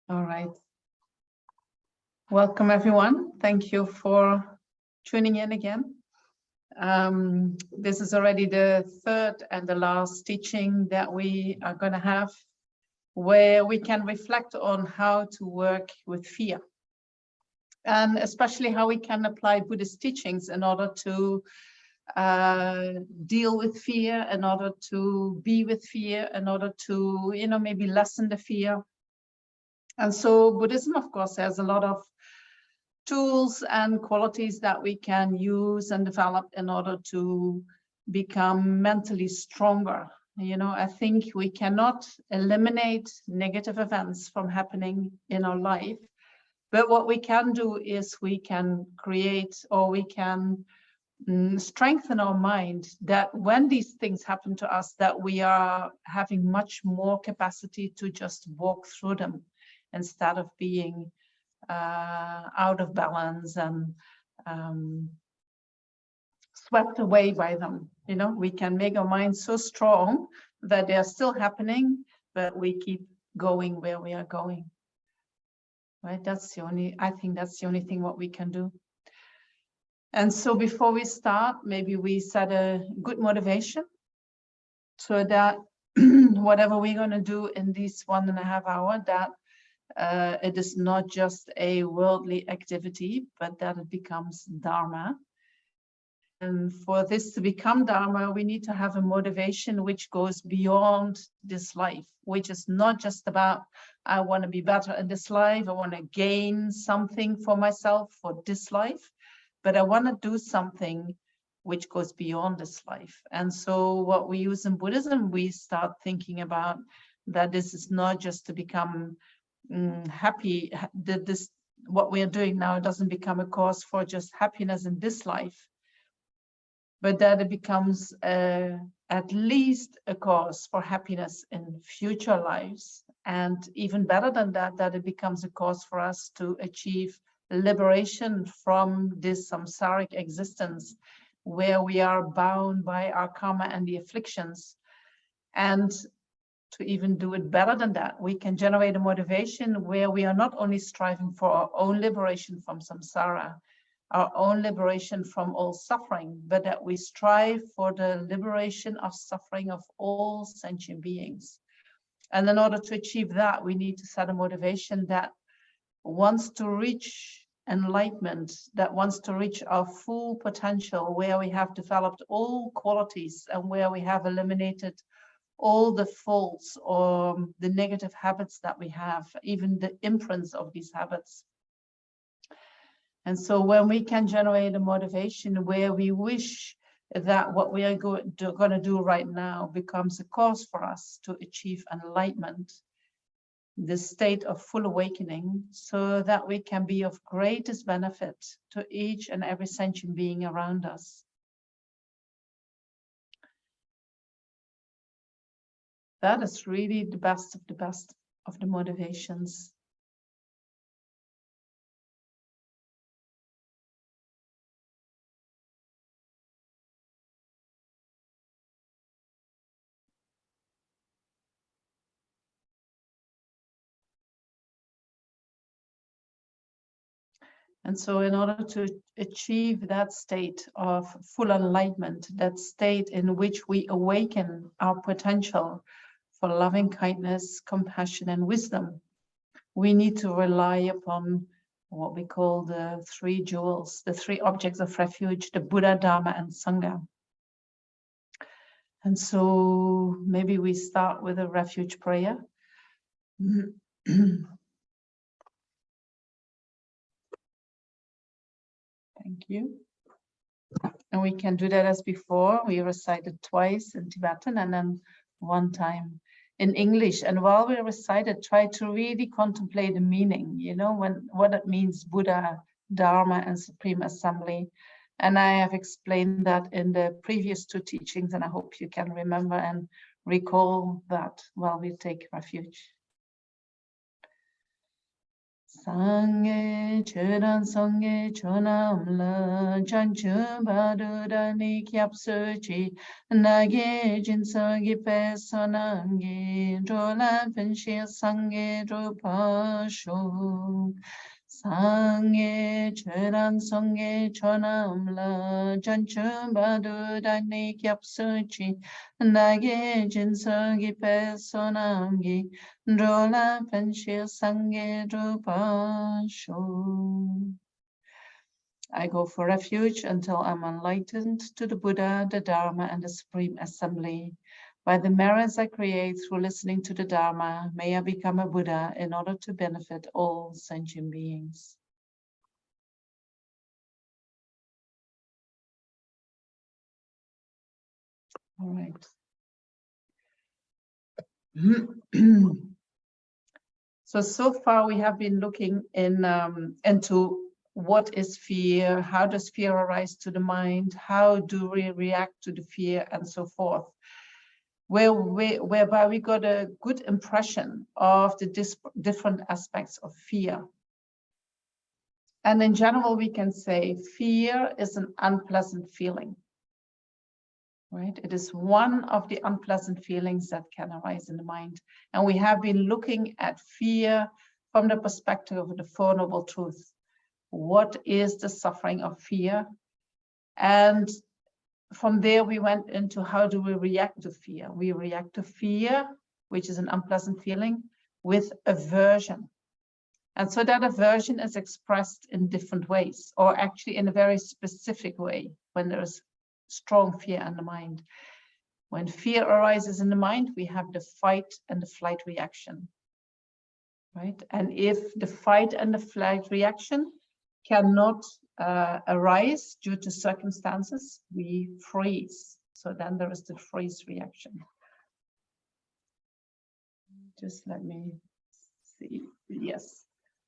All right. Welcome, everyone. Thank you for tuning in again. This is already the third and the last teaching that we are going to have, where we can reflect on how to work with fear, and especially how we can apply Buddhist teachings in order to deal with fear, in order to be with fear, in order to, maybe lessen the fear. And so Buddhism, of course, has a lot of tools and qualities that we can use and develop in order to become mentally stronger. I think we cannot eliminate negative events from happening in our life, but what we can do is we can create, or we can strengthen our mind that when these things happen to us, that we are having much more capacity to just walk through them instead of being out of balance and swept away by them. We can make our minds so strong that they're still happening, but we keep going where we are going. Right? I think that's the only thing what we can do. And so before we start, maybe we set a good motivation so that whatever we're going to do in this 1.5 hours, that it is not just a worldly activity, but that it becomes Dharma. And for this to become Dharma, we need to have a motivation which goes beyond this life, which is not just about, I want to be better in this life, I want to gain something for myself for this life, but I want to do something which goes beyond this life. And so what we use in Buddhism, we start thinking about that this is not just to become happy, that what we are doing now doesn't become a cause for just happiness in this life, but that it becomes at least a cause for happiness in future lives. And even better than that, that it becomes a cause for us to achieve liberation from this samsaric existence where we are bound by our karma and the afflictions. And to even do it better than that, we can generate a motivation where we are not only striving for our own liberation from samsara, our own liberation from all suffering, but that we strive for the liberation of suffering of all sentient beings. And in order to achieve that, we need to set a motivation that wants to reach enlightenment, that wants to reach our full potential, where we have developed all qualities and where we have eliminated all the faults or the negative habits that we have, even the imprints of these habits. And so when we can generate a motivation where we wish that what we are going to do right now becomes a cause for us to achieve enlightenment, the state of full awakening, so that we can be of greatest benefit to each and every sentient being around us. That is really the best of the motivations. And so in order to achieve that state of full enlightenment, that state in which we awaken our potential for loving kindness, compassion, and wisdom, we need to rely upon what we call the 3 jewels, the 3 objects of refuge, the Buddha, Dharma, and Sangha. And so maybe we start with a refuge prayer. Thank you. And we can do that as before. We recite it twice in Tibetan and then 1 time in English. And while we recite it, try to really contemplate the meaning, what it means, Buddha, Dharma, and Supreme Assembly. And I have explained that in the previous 2 teachings, and I hope you can remember and recall that while we take refuge. Sangye cheran sangye chonamla chanchu badurani kyapsuchi nage jinsagi pesonangi drola penshi sangye drupasho. Sangye cheran sangye chonamla chanchu badurani kyapsuchi nage jinsagi pesonangi Drola penshir sangye drupasho. I go for refuge until I'm enlightened to the Buddha, the Dharma, and the Supreme Assembly. By the merits I create through listening to the Dharma, may I become a Buddha in order to benefit all sentient beings. All right. So far we have been looking into what is fear, how does fear arise to the mind, how do we react to the fear, and so forth. Whereby we got a good impression of the different aspects of fear. And in general, we can say fear is an unpleasant feeling. Right? It is one of the unpleasant feelings that can arise in the mind. And we have been looking at fear from the perspective of the Four Noble Truths. What is the suffering of fear? And from there, we went into how do we react to fear? We react to fear, which is an unpleasant feeling, with aversion. And so that aversion is expressed in different ways, or actually in a very specific way when there is strong fear in the mind. When fear arises in the mind, we have the fight and the flight reaction, right? And if the fight and the flight reaction cannot arise due to circumstances, we freeze. So then there is the freeze reaction. Just let me see. Yes.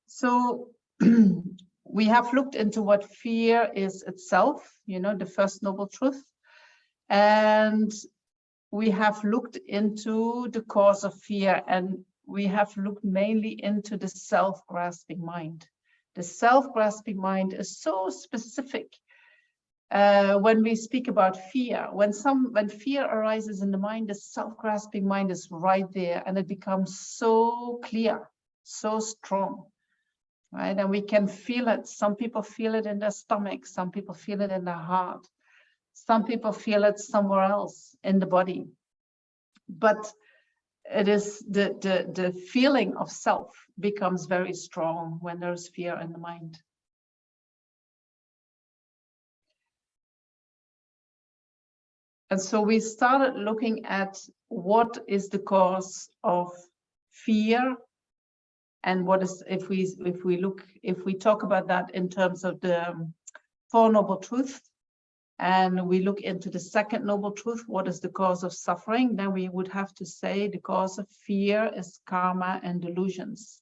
So we have looked into what fear is itself, the first noble truth. And we have looked into the cause of fear, and we have looked mainly into the self-grasping mind. The self-grasping mind is so specific when we speak about fear. When fear arises in the mind, the self-grasping mind is right there, and it becomes so clear, so strong. Right? And we can feel it. Some people feel it in their stomach. Some people feel it in their heart. Some people feel it somewhere else in the body. But it is the feeling of self becomes very strong when there's fear in the mind. And so we started looking at what is the cause of fear. And what is, if we talk about that in terms of the Four Noble Truths, and we look into the second noble truth, what is the cause of suffering, then we would have to say the cause of fear is karma and delusions.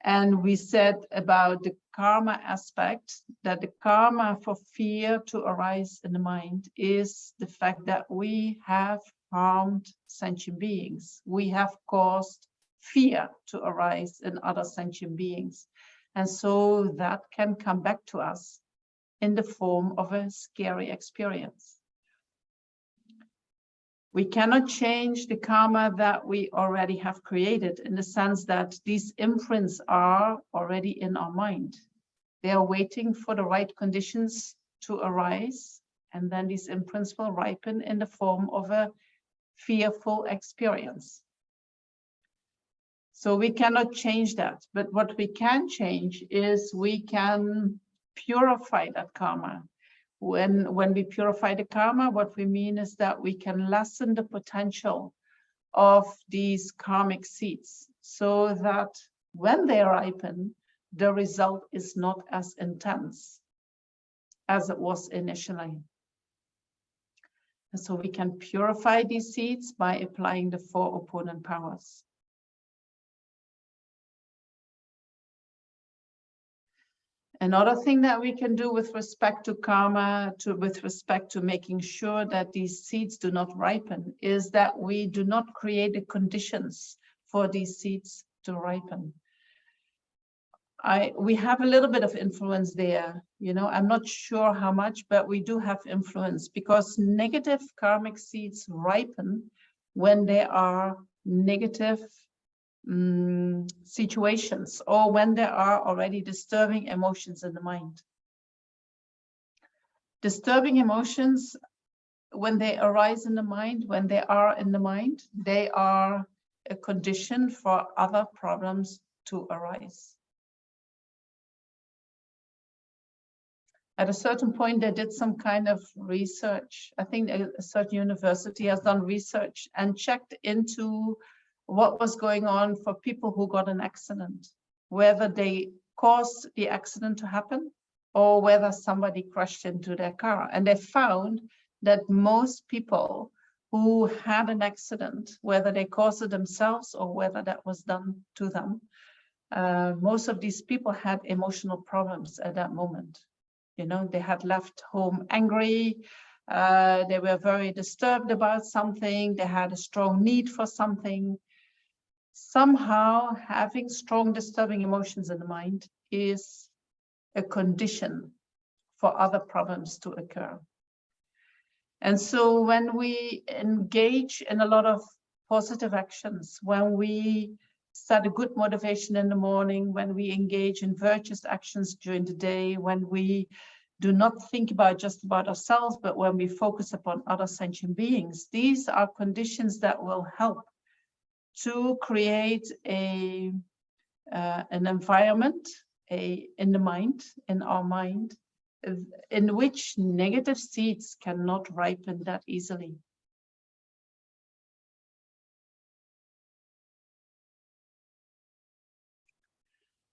And we said about the karma aspect, that the karma for fear to arise in the mind is the fact that we have harmed sentient beings. We have caused fear to arise in other sentient beings. And so that can come back to us in the form of a scary experience. We cannot change the karma that we already have created, in the sense that these imprints are already in our mind. They are waiting for the right conditions to arise, and then these imprints will ripen in the form of a fearful experience. So we cannot change that, but what we can change is we can purify that karma. When we purify the karma, what we mean is that we can lessen the potential of these karmic seeds, so that when they ripen, the result is not as intense as it was initially. And so we can purify these seeds by applying the four opponent powers. Another thing that we can do with respect to karma, with respect to making sure that these seeds do not ripen, is that we do not create the conditions for these seeds to ripen. we have a little bit of influence there, you know. I'm not sure how much, but we do have influence, because negative karmic seeds ripen when there are negative situations, or when there are already disturbing emotions in the mind. Disturbing emotions, when they arise in the mind, when they are in the mind, they are a condition for other problems to arise. At a certain point, they did some kind of research. I think a certain university has done research and checked into what was going on for people who got an accident, whether they caused the accident to happen or whether somebody crashed into their car. And they found that most people who had an accident, whether they caused it themselves or whether that was done to them, most of these people had emotional problems at that moment. You know, they had left home angry, they were very disturbed about something, they had a strong need for something. Somehow having strong disturbing emotions in the mind is a condition for other problems to occur. And so when we engage in a lot of positive actions, when we set a good motivation in the morning, when we engage in virtuous actions during the day, when we do not think just about ourselves, but when we focus upon other sentient beings, these are conditions that will help to create an environment in the mind, in our mind, in which negative seeds cannot ripen that easily.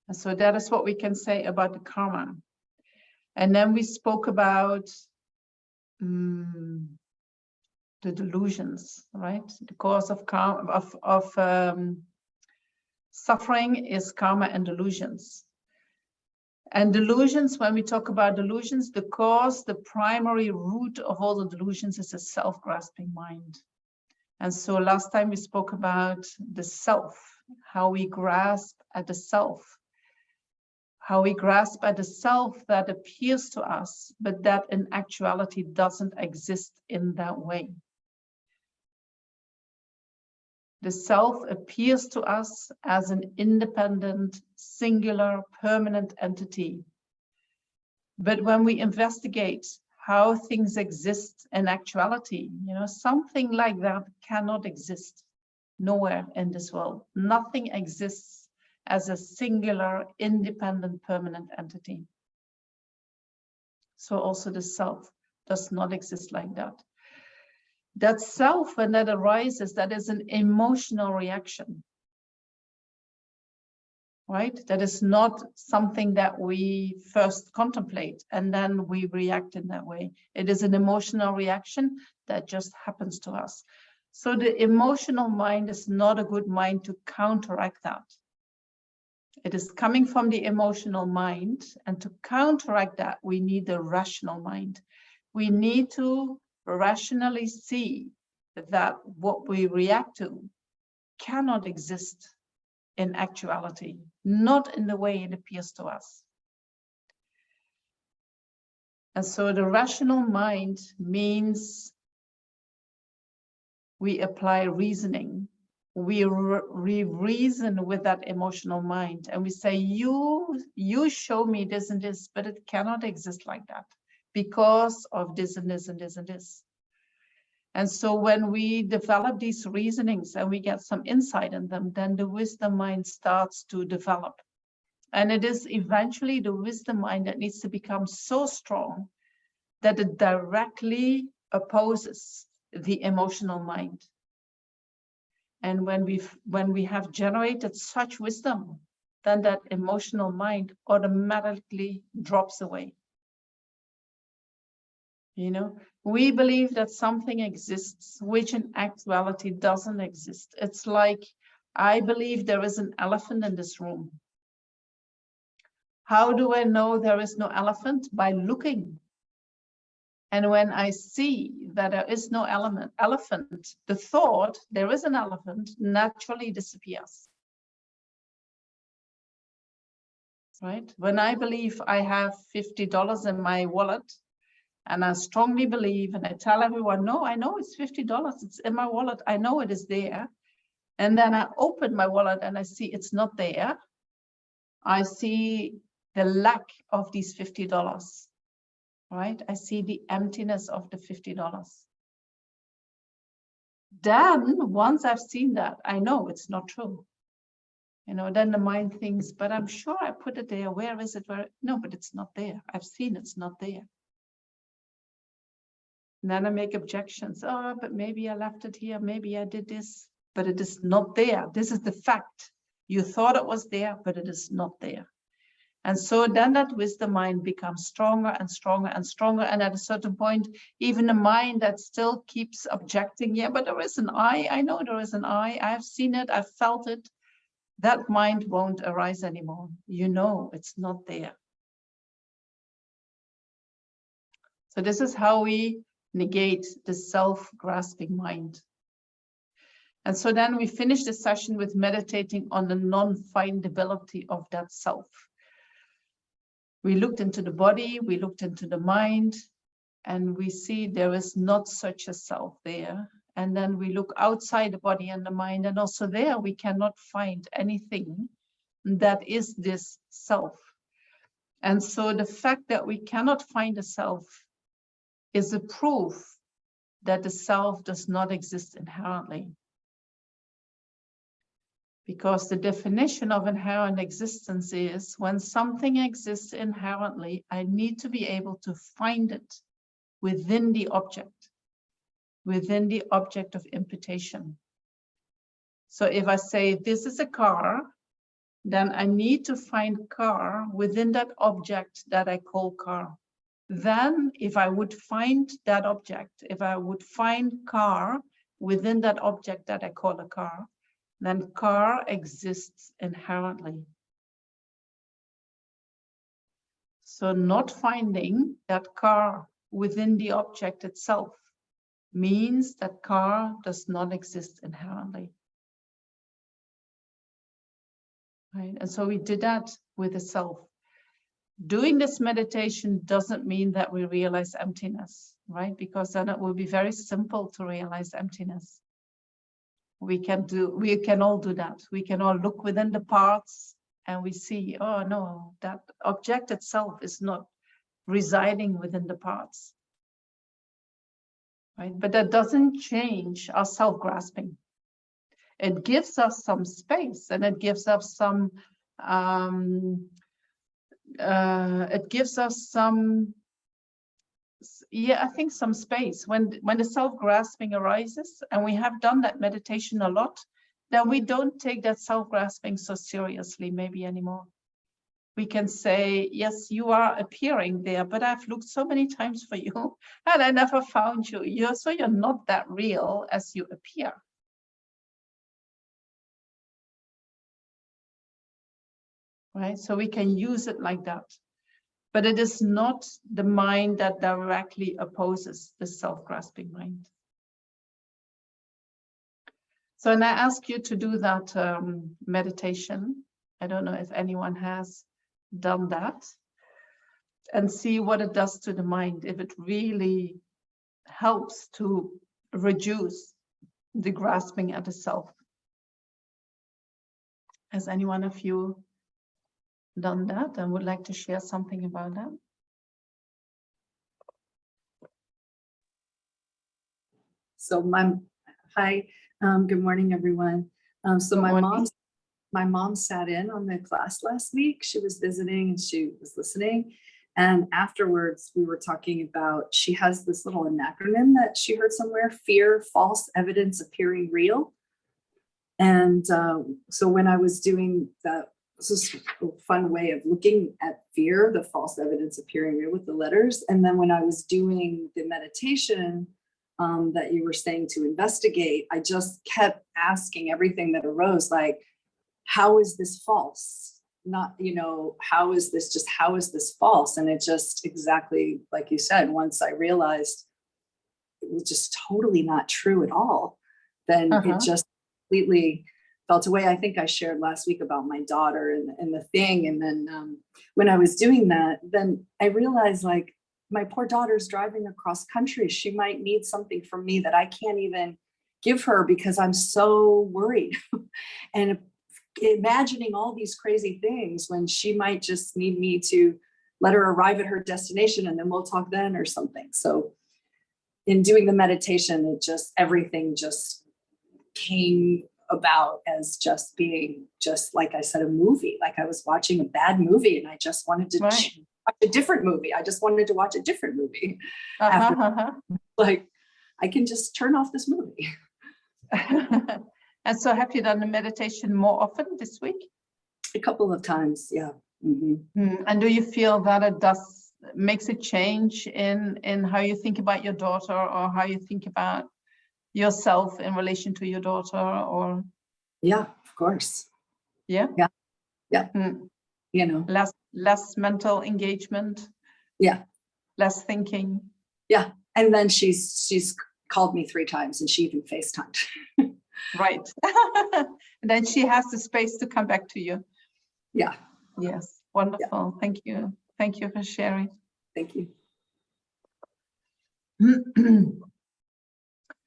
And so that is what we can say about the karma. And then we spoke about the delusions, right? The cause of karma, suffering is karma and delusions. And delusions, when we talk about delusions, the cause, the primary root of all the delusions is a self-grasping mind. And so last time we spoke about the self, how we grasp at the self, how we grasp at the self that appears to us, but that in actuality doesn't exist in that way. The self appears to us as an independent, singular, permanent entity. But when we investigate how things exist in actuality, you know, something like that cannot exist nowhere in this world. Nothing exists as a singular, independent, permanent entity. So also the self does not exist like that. That self, when that arises, that is an emotional reaction, right? That is not something that we first contemplate and then we react in that way. It is an emotional reaction that just happens to us. So the emotional mind is not a good mind to counteract that. It is coming from the emotional mind, and to counteract that, we need the rational mind. We need to rationally see that what we react to cannot exist in actuality, not in the way it appears to us. And so the rational mind means we apply reasoning. We reason with that emotional mind, and we say, you show me this and this, but it cannot exist like that because of this and this and this and this. And so when we develop these reasonings and we get some insight in them, then the wisdom mind starts to develop. And it is eventually the wisdom mind that needs to become so strong that it directly opposes the emotional mind. And when we have generated such wisdom, then that emotional mind automatically drops away. You know, we believe that something exists, which in actuality doesn't exist. It's like, I believe there is an elephant in this room. How do I know there is no elephant? By looking. And when I see that there is no elephant, the thought there is an elephant naturally disappears. right? When I believe I have $50 in my wallet, and I strongly believe, and I tell everyone, no, I know it's $50, it's in my wallet, I know it is there. And then I open my wallet and I see it's not there. I see the lack of these $50, right? I see the emptiness of the $50. Then once I've seen that, I know it's not true. You know, then the mind thinks, but I'm sure I put it there. Where is it? Where? No, but it's not there. I've seen it's not there. And then I make objections. Oh, but maybe I left it here. Maybe I did this, but it is not there. This is the fact. You thought it was there, but it is not there. And so then that wisdom mind becomes stronger and stronger and stronger. And at a certain point, even a mind that still keeps objecting, yeah, but there is an I know there is an I've seen it, I've felt it. That mind won't arise anymore. You know, it's not there. So this is how we negate the self-grasping mind. And so then we finish the session with meditating on the non-findability of that self. We looked into the body, we looked into the mind, and we see there is not such a self there. And then we look outside the body and the mind, and also there we cannot find anything that is this self. And so the fact that we cannot find a self is a proof that the self does not exist inherently. Because the definition of inherent existence is when something exists inherently, I need to be able to find it within the object of imputation. So if I say this is a car, then I need to find car within that object that I call car. Then if I would find that object, if I would find car within that object that I call a car, then car exists inherently. So not finding that car within the object itself means that car does not exist inherently. Right? And so we did that with the self. Doing this meditation doesn't mean that we realize emptiness, right? Because then it will be very simple to realize emptiness. We can all do that. We can all look within the parts and we see, oh no, that object itself is not residing within the parts. Right? But that doesn't change our self-grasping. It gives us some space and it gives us some I think some space. When the self-grasping arises, and we have done that meditation a lot, then we don't take that self-grasping so seriously maybe anymore. We can say, yes, you are appearing there, but I've looked so many times for you and I never found you. So you're not that real as you appear. Right? So we can use it like that. But it is not the mind that directly opposes the self-grasping mind. So when I ask you to do that meditation, I don't know if anyone has done that, and see what it does to the mind, if it really helps to reduce the grasping at the self. Has any one of you done that and would like to share something about that? So good morning, everyone. So my mom sat in on the class last week. She was visiting and she was listening. And afterwards we were talking about, she has this little acronym that she heard somewhere, fear, false evidence appearing real. And so when I was doing that, this is a fun way of looking at fear, the false evidence appearing real with the letters. And then when I was doing the meditation that you were saying to investigate, I just kept asking everything that arose, like, how is this false? Not, how is this false? And it just exactly like you said, once I realized it was just totally not true at all, then it just completely felt away. I think I shared last week about my daughter and the thing. And then when I was doing that, then I realized like my poor daughter's driving across country. She might need something from me that I can't even give her because I'm so worried. And imagining all these crazy things when she might just need me to let her arrive at her destination and then we'll talk then or something. So in doing the meditation, it just, everything just came about as just being, just like I said, a movie. Like I was watching a bad movie and I just wanted to watch a different movie. I just wanted to watch a different movie. Like I can just turn off this movie. And so have you done the meditation more often this week? A couple of times, yeah. And do you feel that it makes a change in how you think about your daughter or how you think about yourself in relation to your daughter? Or yeah, of course. Yeah. You know, less mental engagement. Yeah. Less thinking. Yeah. And then she's called me 3 times and she even FaceTimed. Right. And then she has the space to come back to you. Yeah. Yes. Wonderful. Yeah. Thank you. Thank you for sharing. Thank you.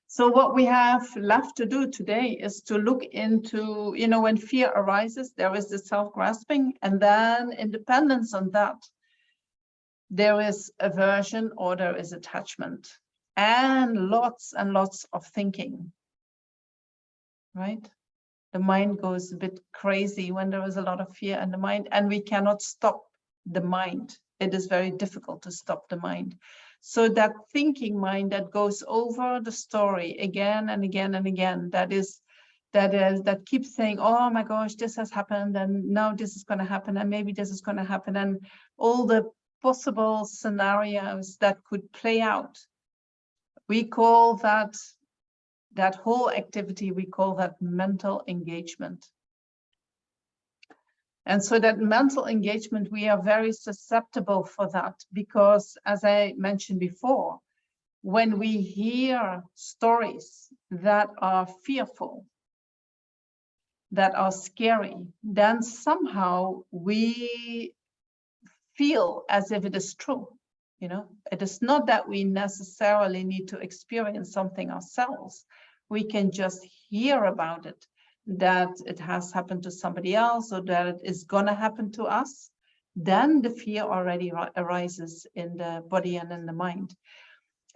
So what we have left to do today is to look into, you know, when fear arises, there is the self-grasping, and then in dependence on that, there is aversion or there is attachment, and lots of thinking, right? The mind goes a bit crazy when there is a lot of fear in the mind, and we cannot stop the mind. It is very difficult to stop the mind. So that thinking mind that goes over the story again and again and again, that keeps saying, oh my gosh, this has happened, and now this is going to happen, and maybe this is going to happen, and all the possible scenarios that could play out. We call that whole activity, we call that mental engagement. And so that mental engagement, we are very susceptible for that, because as I mentioned before, when we hear stories that are fearful, that are scary, then somehow we feel as if it is true. You know, it is not that we necessarily need to experience something ourselves. We can just hear about it, that it has happened to somebody else or that it is going to happen to us. Then the fear already arises in the body and in the mind.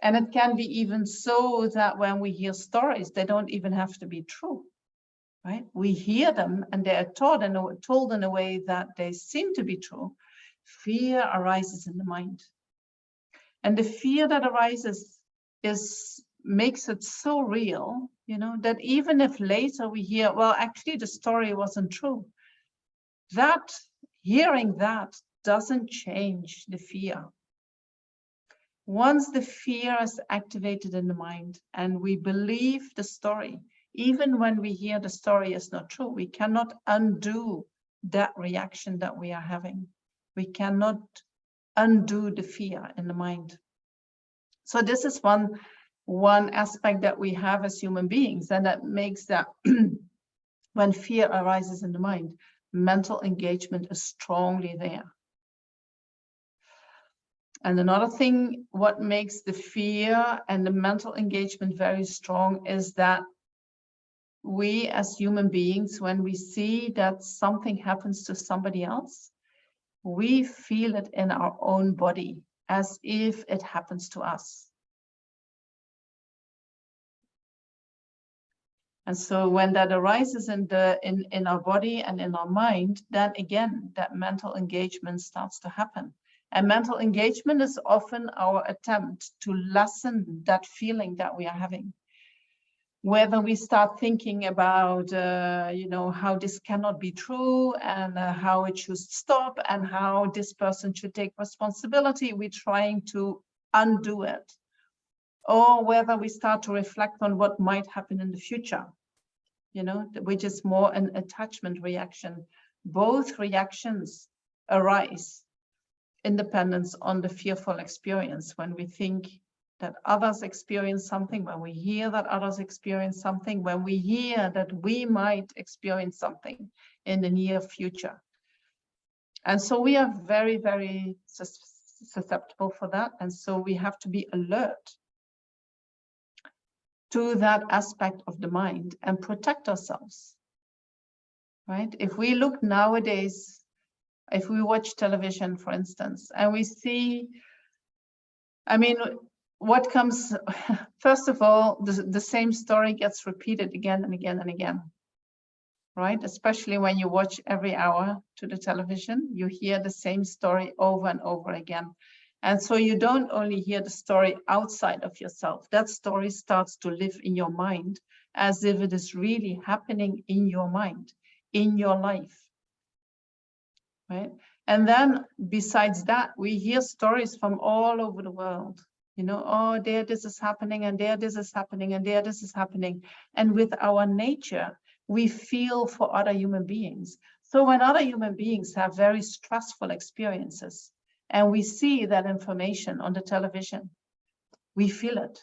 And it can be even so that when we hear stories, they don't even have to be true, right? We hear them and they are told in a way that they seem to be true. Fear arises in the mind. And the fear that arises makes it so real, you know, that even if later we hear, well, actually the story wasn't true, that hearing that doesn't change the fear. Once the fear is activated in the mind and we believe the story, even when we hear the story is not true, we cannot undo that reaction that we are having. We cannot undo the fear in the mind. So this is one aspect that we have as human beings, and that makes that when fear arises in the mind, mental engagement is strongly there. And another thing, what makes the fear and the mental engagement very strong is that we as human beings, when we see that something happens to somebody else, we feel it in our own body as if it happens to us. And so when that arises in our body and in our mind, then again, that mental engagement starts to happen. And mental engagement is often our attempt to lessen that feeling that we are having. Whether we start thinking about, you know, how this cannot be true and how it should stop and how this person should take responsibility, we're trying to undo it. Or whether we start to reflect on what might happen in the future, you know, which is more an attachment reaction. Both reactions arise in dependence on the fearful experience when we think that others experience something, when we hear that others experience something, when we hear that we might experience something in the near future. And so we are very, very susceptible for that. And so we have to be alert to that aspect of the mind and protect ourselves, right? If we look nowadays, if we watch television, for instance, and we see, I mean, what comes, first of all, the same story gets repeated again and again and again, right? Especially when you watch every hour to the television, you hear the same story over and over again. And so you don't only hear the story outside of yourself, that story starts to live in your mind as if it is really happening in your mind, in your life, right? And then besides that, we hear stories from all over the world. You know, oh, there this is happening, and there this is happening, and there this is happening. And with our nature, we feel for other human beings. So when other human beings have very stressful experiences, and we see that information on the television, we feel it.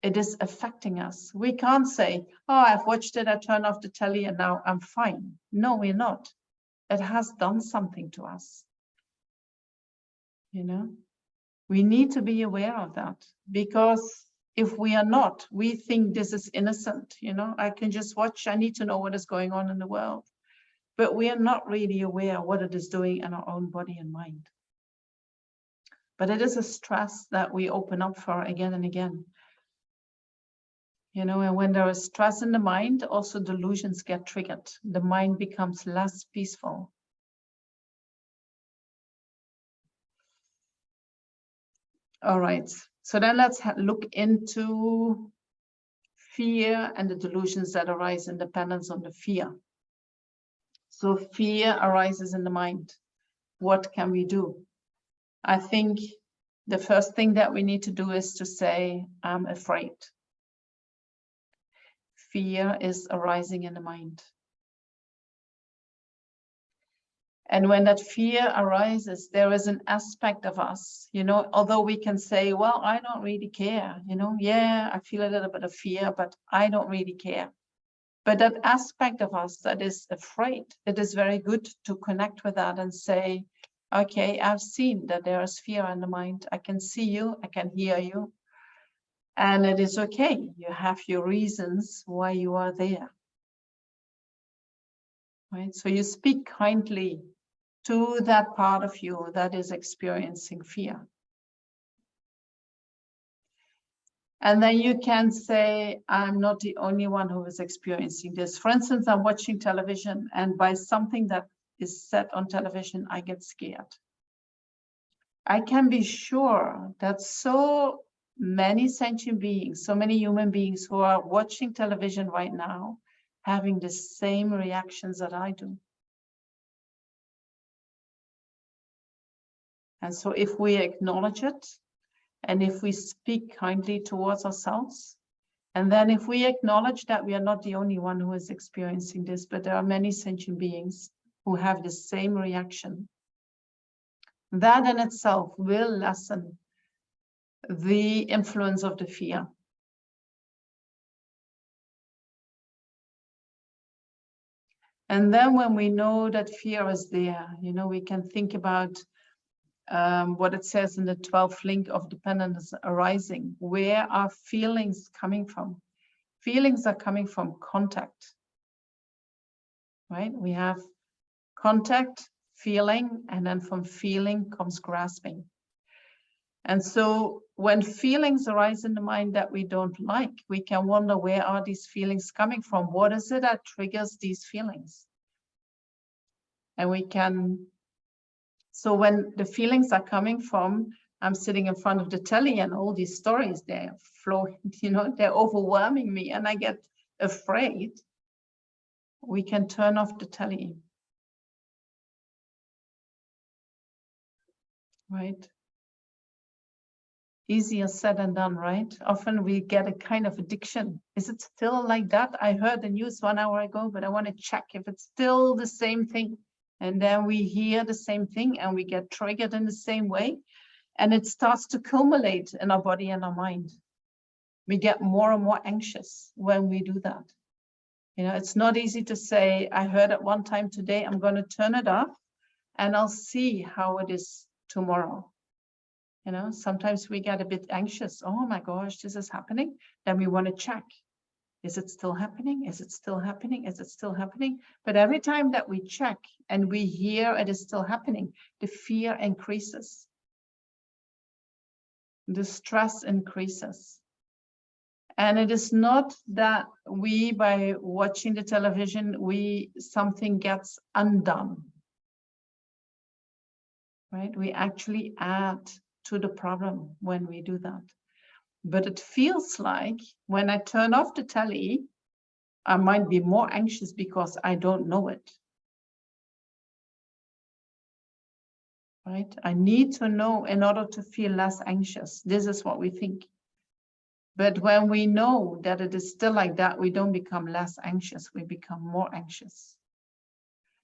It is affecting us. We can't say, oh, I've watched it, I turn off the telly, and now I'm fine. No, we're not. It has done something to us. You know, we need to be aware of that, because if we are not, we think this is innocent. You know, I can just watch, I need to know what is going on in the world. But we are not really aware what it is doing in our own body and mind. But it is a stress that we open up for again and again. You know, and when there is stress in the mind, also delusions get triggered. The mind becomes less peaceful. All right, so then let's look into fear and the delusions that arise in dependence on the fear. So fear arises in the mind. What can we do? I think the first thing that we need to do is to say, I'm afraid. Fear is arising in the mind. And when that fear arises, there is an aspect of us, you know, although we can say, well, I don't really care, you know, yeah, I feel a little bit of fear, but I don't really care. But that aspect of us that is afraid, it is very good to connect with that and say, okay, I've seen that there is fear in the mind. I can see you, I can hear you. And it is okay. You have your reasons why you are there. Right? So you speak kindly to that part of you that is experiencing fear. And then you can say, I'm not the only one who is experiencing this. For instance, I'm watching television, and by something that is said on television, I get scared. I can be sure that so many sentient beings, so many human beings who are watching television right now, having the same reactions that I do. And so if we acknowledge it, and if we speak kindly towards ourselves, and then if we acknowledge that we are not the only one who is experiencing this, but there are many sentient beings who have the same reaction, that in itself will lessen the influence of the fear. And then when we know that fear is there, you know, we can think about what it says in the 12th link of dependence arising. Where are feelings coming from? Feelings are coming from contact, right? We have contact, feeling, and then from feeling comes grasping. And so when feelings arise in the mind that we don't like, we can wonder, where are these feelings coming from? What is it that triggers these feelings? And we can, so when the feelings are coming from, I'm sitting in front of the telly and all these stories, they're flowing, you know, they're overwhelming me and I get afraid, we can turn off the telly. Right? Easier said than done, right? Often we get a kind of addiction. Is it still like that? I heard the news 1 hour ago, but I want to check if it's still the same thing. And then we hear the same thing and we get triggered in the same way. And it starts to accumulate in our body and our mind. We get more and more anxious when we do that. You know, it's not easy to say, I heard it one time today, I'm going to turn it off and I'll see how it is tomorrow. You know, sometimes we get a bit anxious. Oh my gosh, this is happening. Then we want to check. Is it still happening? Is it still happening? Is it still happening? But every time that we check and we hear it is still happening, the fear increases. The stress increases. And it is not that we, by watching the television, something gets undone. Right? We actually add to the problem when we do that. But it feels like when I turn off the telly, I might be more anxious because I don't know it. Right? I need to know in order to feel less anxious. This is what we think. But when we know that it is still like that, we don't become less anxious, we become more anxious.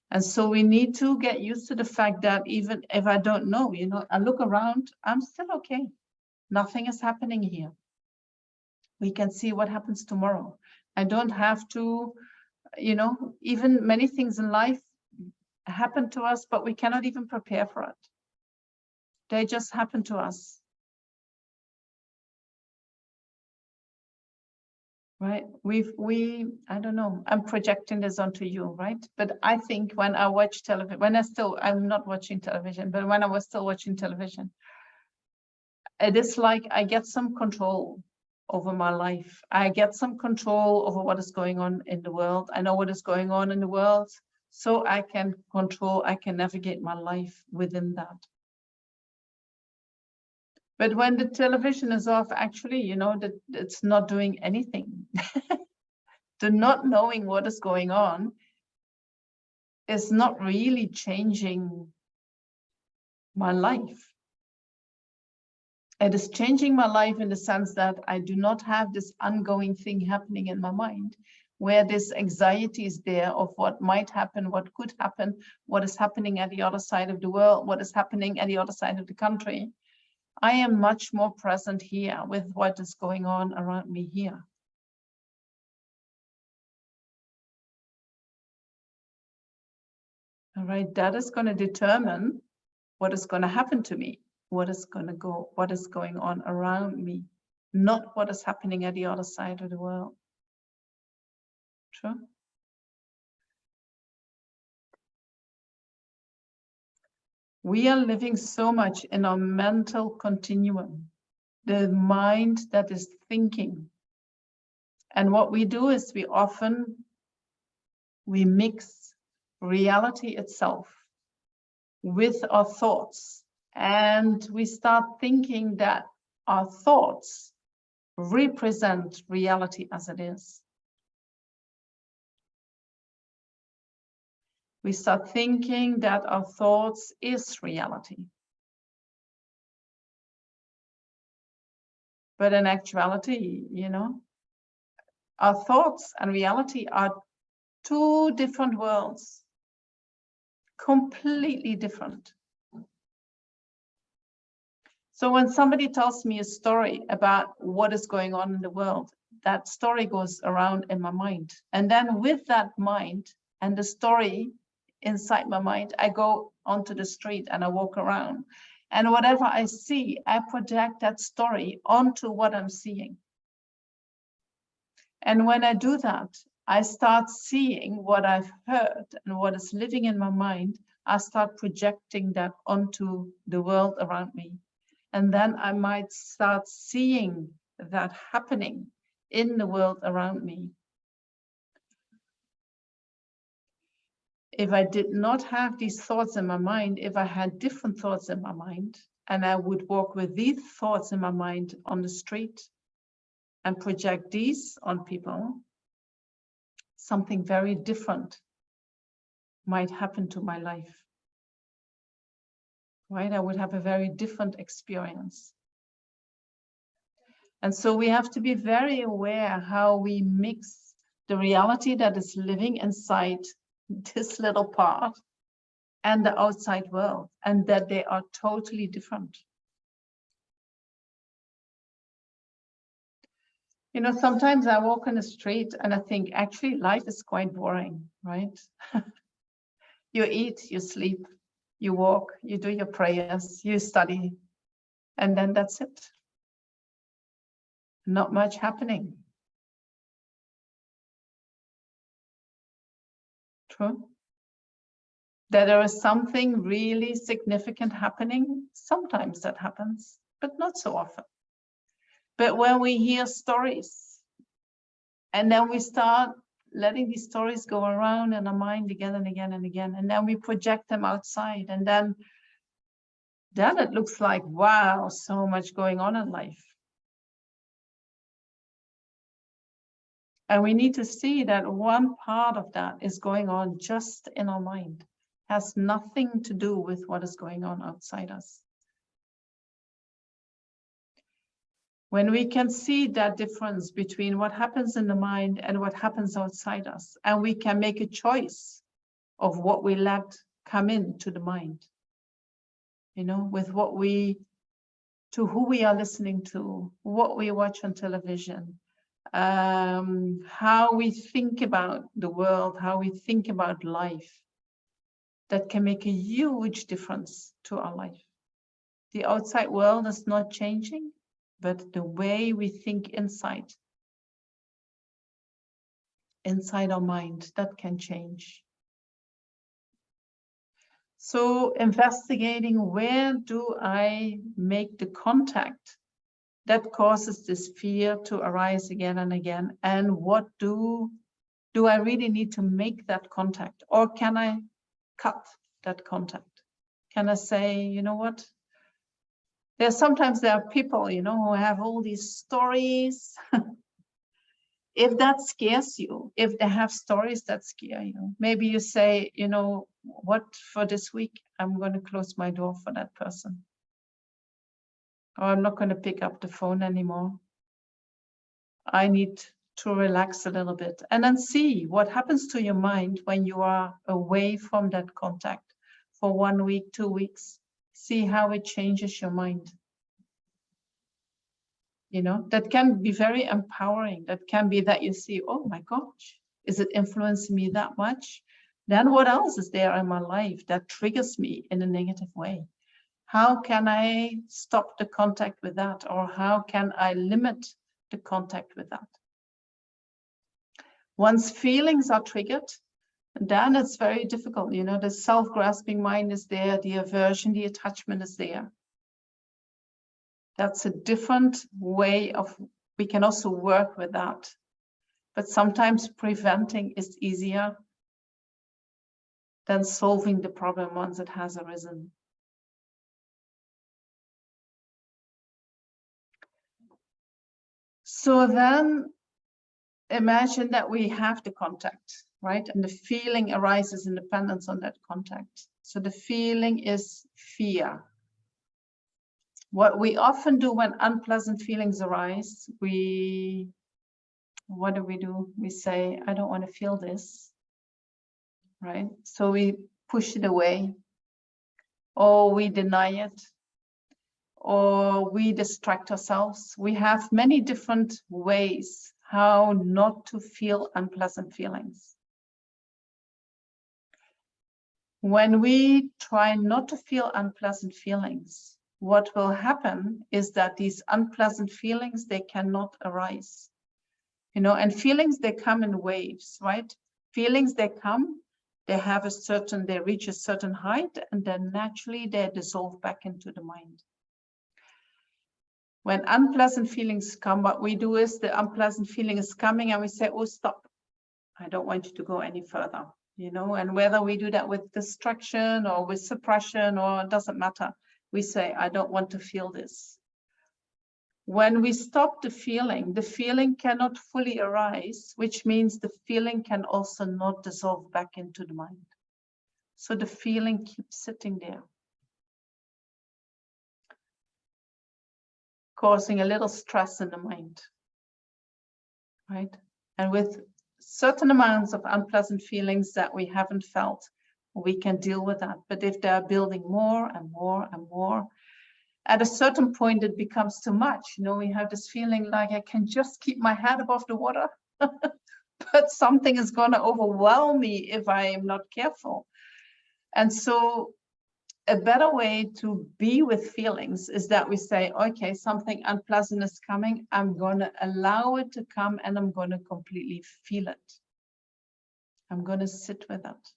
And so we need to get used to the fact that even if I don't know, you know, I look around, I'm still okay. Nothing is happening here. We can see what happens tomorrow. I don't have to, you know, even many things in life happen to us, but we cannot even prepare for it. They just happen to us. Right? I don't know, I'm projecting this onto you, right? But I think when I watch television, I'm not watching television, but when I was still watching television, it is like I get some control over my life. I get some control over what is going on in the world. I know what is going on in the world, so I can navigate my life within that. But when the television is off, actually, you know, that it's not doing anything. The not knowing what is going on is not really changing my life. It is changing my life in the sense that I do not have this ongoing thing happening in my mind, where this anxiety is there of what might happen, what could happen, what is happening at the other side of the world, what is happening at the other side of the country. I am much more present here with what is going on around me here. All right, that is going to determine what is going to happen to me, what is going on around me, not what is happening at the other side of the world. True? We are living so much in our mental continuum, the mind that is thinking. And what we do is we mix reality itself with our thoughts, and we start thinking that our thoughts represent reality as it is. We start thinking that our thoughts is reality. But in actuality, you know, our thoughts and reality are two different worlds. Completely different. So when somebody tells me a story about what is going on in the world, that story goes around in my mind. And then with that mind and the story inside my mind, I go onto the street and I walk around. And whatever I see, I project that story onto what I'm seeing. And when I do that, I start seeing what I've heard and what is living in my mind. I start projecting that onto the world around me. And then I might start seeing that happening in the world around me. If I did not have these thoughts in my mind, if I had different thoughts in my mind, and I would walk with these thoughts in my mind on the street and project these on people, something very different might happen to my life. Right? I would have a very different experience. And so we have to be very aware how we mix the reality that is living inside this little part and the outside world, and that they are totally different. You know, sometimes I walk in the street and I think actually life is quite boring, right? You eat, you sleep, you walk, you do your prayers, you study, and then that's it. Not much happening. True. That there is something really significant happening, sometimes that happens, but not so often. But when we hear stories, and then we start letting these stories go around in our mind again and again and again, and then we project them outside, and then it looks like, wow, so much going on in life. And we need to see that one part of that is going on just in our mind, has nothing to do with what is going on outside us. When we can see that difference between what happens in the mind and what happens outside us, and we can make a choice of what we let come into the mind, you know, with what to who we are listening to, what we watch on television, how we think about the world, how we think about life, that can make a huge difference to our life. The outside world is not changing, but the way we think inside our mind, that can change. So investigating, where do I make the contact that causes this fear to arise again and again? And what do I really need to make that contact? Or can I cut that contact? Can I say, you know what? Sometimes there are people, you know, who have all these stories. If that scares you, if they have stories that scare you, maybe you say, you know what, for this week, I'm going to close my door for that person. Or I'm not going to pick up the phone anymore. I need to relax a little bit. And then see what happens to your mind when you are away from that contact for 1 week, 2 weeks. See how it changes your mind. You know, that can be very empowering. That can be that you see, oh my gosh, is it influencing me that much? Then what else is there in my life that triggers me in a negative way? How can I stop the contact with that? Or how can I limit the contact with that? Once feelings are triggered, then it's very difficult. You know, the self-grasping mind is there, the aversion, the attachment is there. That's a different way of, we can also work with that. But sometimes preventing is easier than solving the problem once it has arisen. So then imagine that we have the contact, right? And the feeling arises in dependence on that contact. So the feeling is fear. What we often do when unpleasant feelings arise, what do? We say, I don't want to feel this, right? So we push it away, or we deny it, or we distract ourselves. We have many different ways how not to feel unpleasant feelings. When we try not to feel unpleasant feelings, what will happen is that these unpleasant feelings, they cannot arise. You know, and feelings, they come in waves, right? Feelings, they come, they reach a certain height, and then naturally they dissolve back into the mind. When unpleasant feelings come, what we do is the unpleasant feeling is coming and we say, oh, stop. I don't want you to go any further, you know, and whether we do that with distraction or with suppression, or it doesn't matter. We say, I don't want to feel this. When we stop the feeling cannot fully arise, which means the feeling can also not dissolve back into the mind. So the feeling keeps sitting there, causing a little stress in the mind, right? And with certain amounts of unpleasant feelings that we haven't felt, we can deal with that. But if they're building more and more and more, At a certain point, it becomes too much. You know, we have this feeling like I can just keep my head above the water, but something is going to overwhelm me if I am not careful. And so a better way to be with feelings is that we say, okay, something unpleasant is coming. I'm going to allow it to come and I'm going to completely feel it. I'm going to sit with it.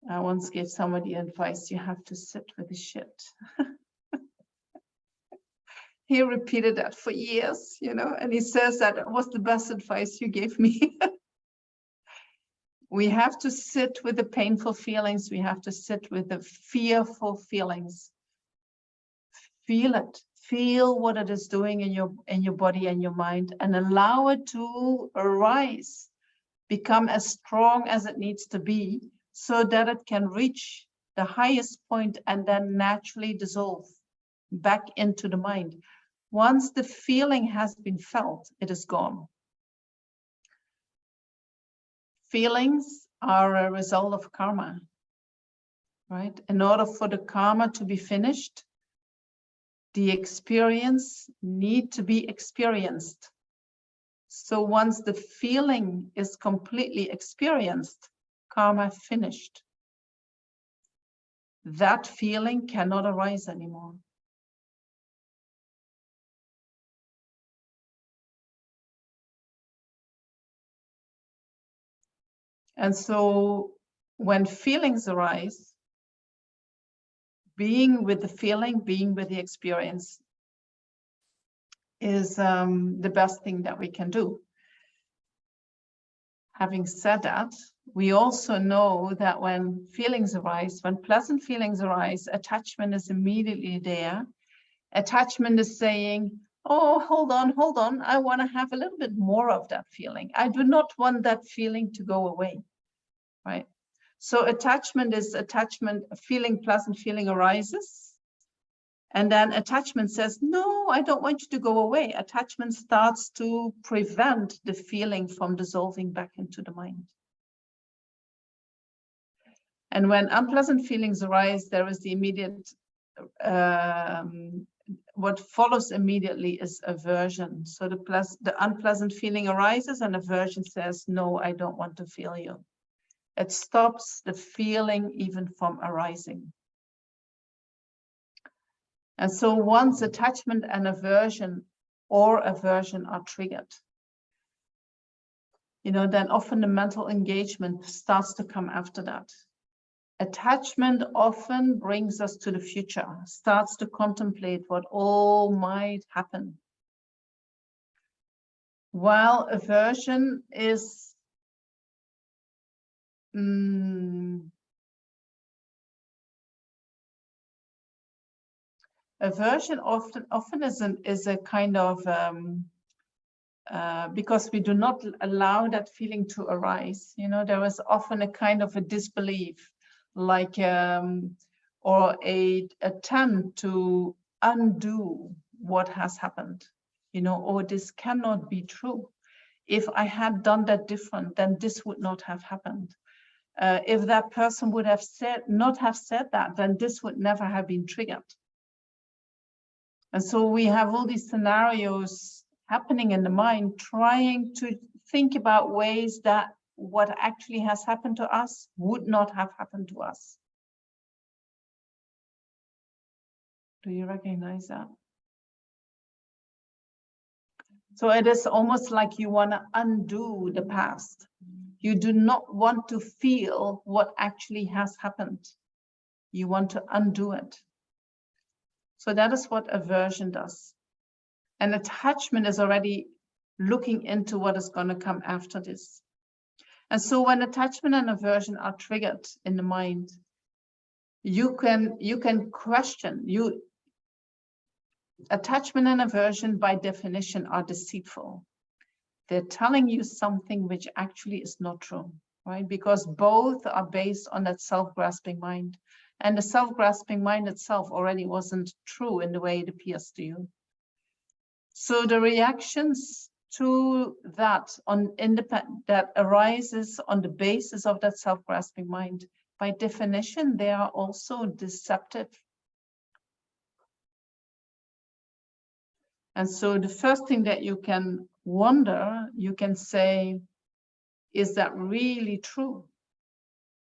I once gave somebody advice, you have to sit with the shit. He repeated that for years, you know, and he says that it was the best advice you gave me. We have to sit with the painful feelings. We have to sit with the fearful feelings. Feel it. Feel what it is doing in your body and your mind, and allow it to arise, become as strong as it needs to be, so that it can reach the highest point and then naturally dissolve back into the mind. Once the feeling has been felt, it is gone. Feelings are a result of karma, right? In order for the karma to be finished, the experience need to be experienced. So once the feeling is completely experienced, karma finished. That feeling cannot arise anymore. And so when feelings arise, being with the feeling, being with the experience is the best thing that we can do. Having said that, we also know that when feelings arise, when pleasant feelings arise, attachment is immediately there. Attachment is saying, oh, hold on, I want to have a little bit more of that feeling. I do not want that feeling to go away, right? So attachment is attachment, a feeling, pleasant feeling arises. And then attachment says, no, I don't want you to go away. Attachment starts to prevent the feeling from dissolving back into the mind. And when unpleasant feelings arise, there is the immediate, what follows immediately is aversion. So the unpleasant feeling arises and aversion says, no, I don't want to feel you. It stops the feeling even from arising. And so once attachment and aversion are triggered, you know, then often the mental engagement starts to come after that. Attachment often brings us to the future, starts to contemplate what all might happen. While aversion is aversion often is a kind of because we do not allow that feeling to arise. You know, there is often a kind of a disbelief, like or a attempt to undo what has happened. You know, or this cannot be true. If I had done that different, then this would not have happened. If that person would have not have said that, then this would never have been triggered. And so we have all these scenarios happening in the mind, trying to think about ways that what actually has happened to us would not have happened to us. Do you recognize that? So it is almost like you want to undo the past. You do not want to feel what actually has happened. You want to undo it. So that is what aversion does. And attachment is already looking into what is going to come after this. And so when attachment and aversion are triggered in the mind, you can question. Attachment and aversion by definition are deceitful. They're telling you something which actually is not true, right? Because both are based on that self-grasping mind. And the self-grasping mind itself already wasn't true in the way it appears to you. So the reactions to that that arises on the basis of that self-grasping mind by definition, they are also deceptive. And so the first thing that you can wonder, you can say, is that really true?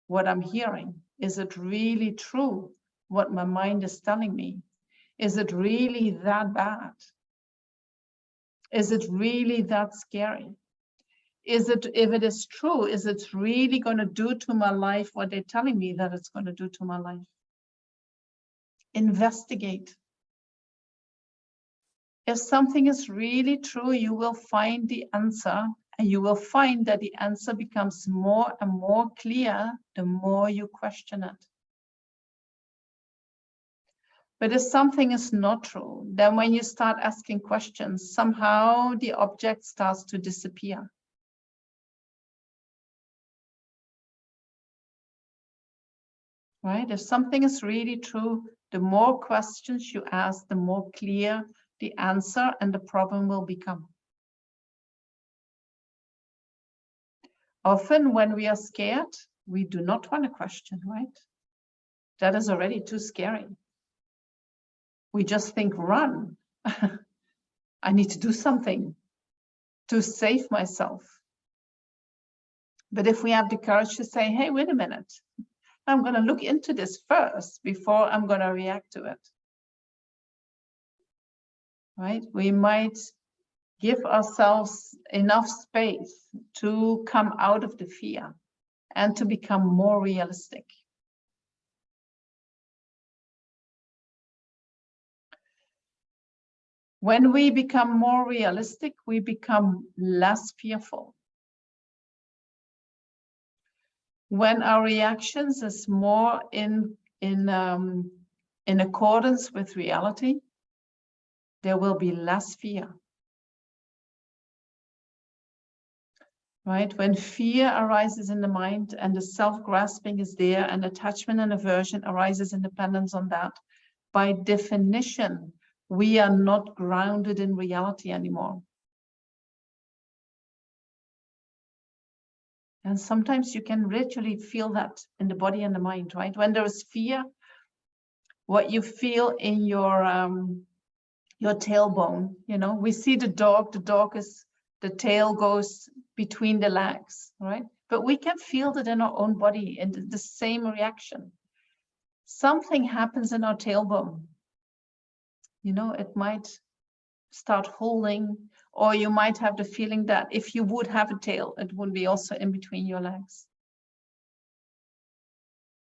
What I'm hearing? Is it really true what my mind is telling me? Is it really that bad? Is it really that scary? Is it, if it is true, is it really going to do to my life what they're telling me that it's going to do to my life? Investigate. If something is really true, you will find the answer, and you will find that the answer becomes more and more clear the more you question it. But if something is not true, then when you start asking questions, somehow the object starts to disappear. Right? If something is really true, the more questions you ask, the more clear the answer and the problem will become. Often when we are scared, we do not want to question, right? That is already too scary. We just think, run. I need to do something to save myself. But if we have the courage to say, hey, wait a minute, I'm going to look into this first before I'm going to react to it. Right? We might give ourselves enough space to come out of the fear and to become more realistic. When we become more realistic, we become less fearful. When our reactions is more in accordance with reality, there will be less fear. Right? When fear arises in the mind and the self-grasping is there and attachment and aversion arises in dependence on that, by definition, we are not grounded in reality anymore. And sometimes you can literally feel that in the body and the mind, right? When there is fear, what you feel in your tailbone, you know, we see the dog is, the tail goes between the legs, right? But we can feel that in our own body and the same reaction. Something happens in our tailbone. You know, it might start holding, or you might have the feeling that if you would have a tail, it would be also in between your legs.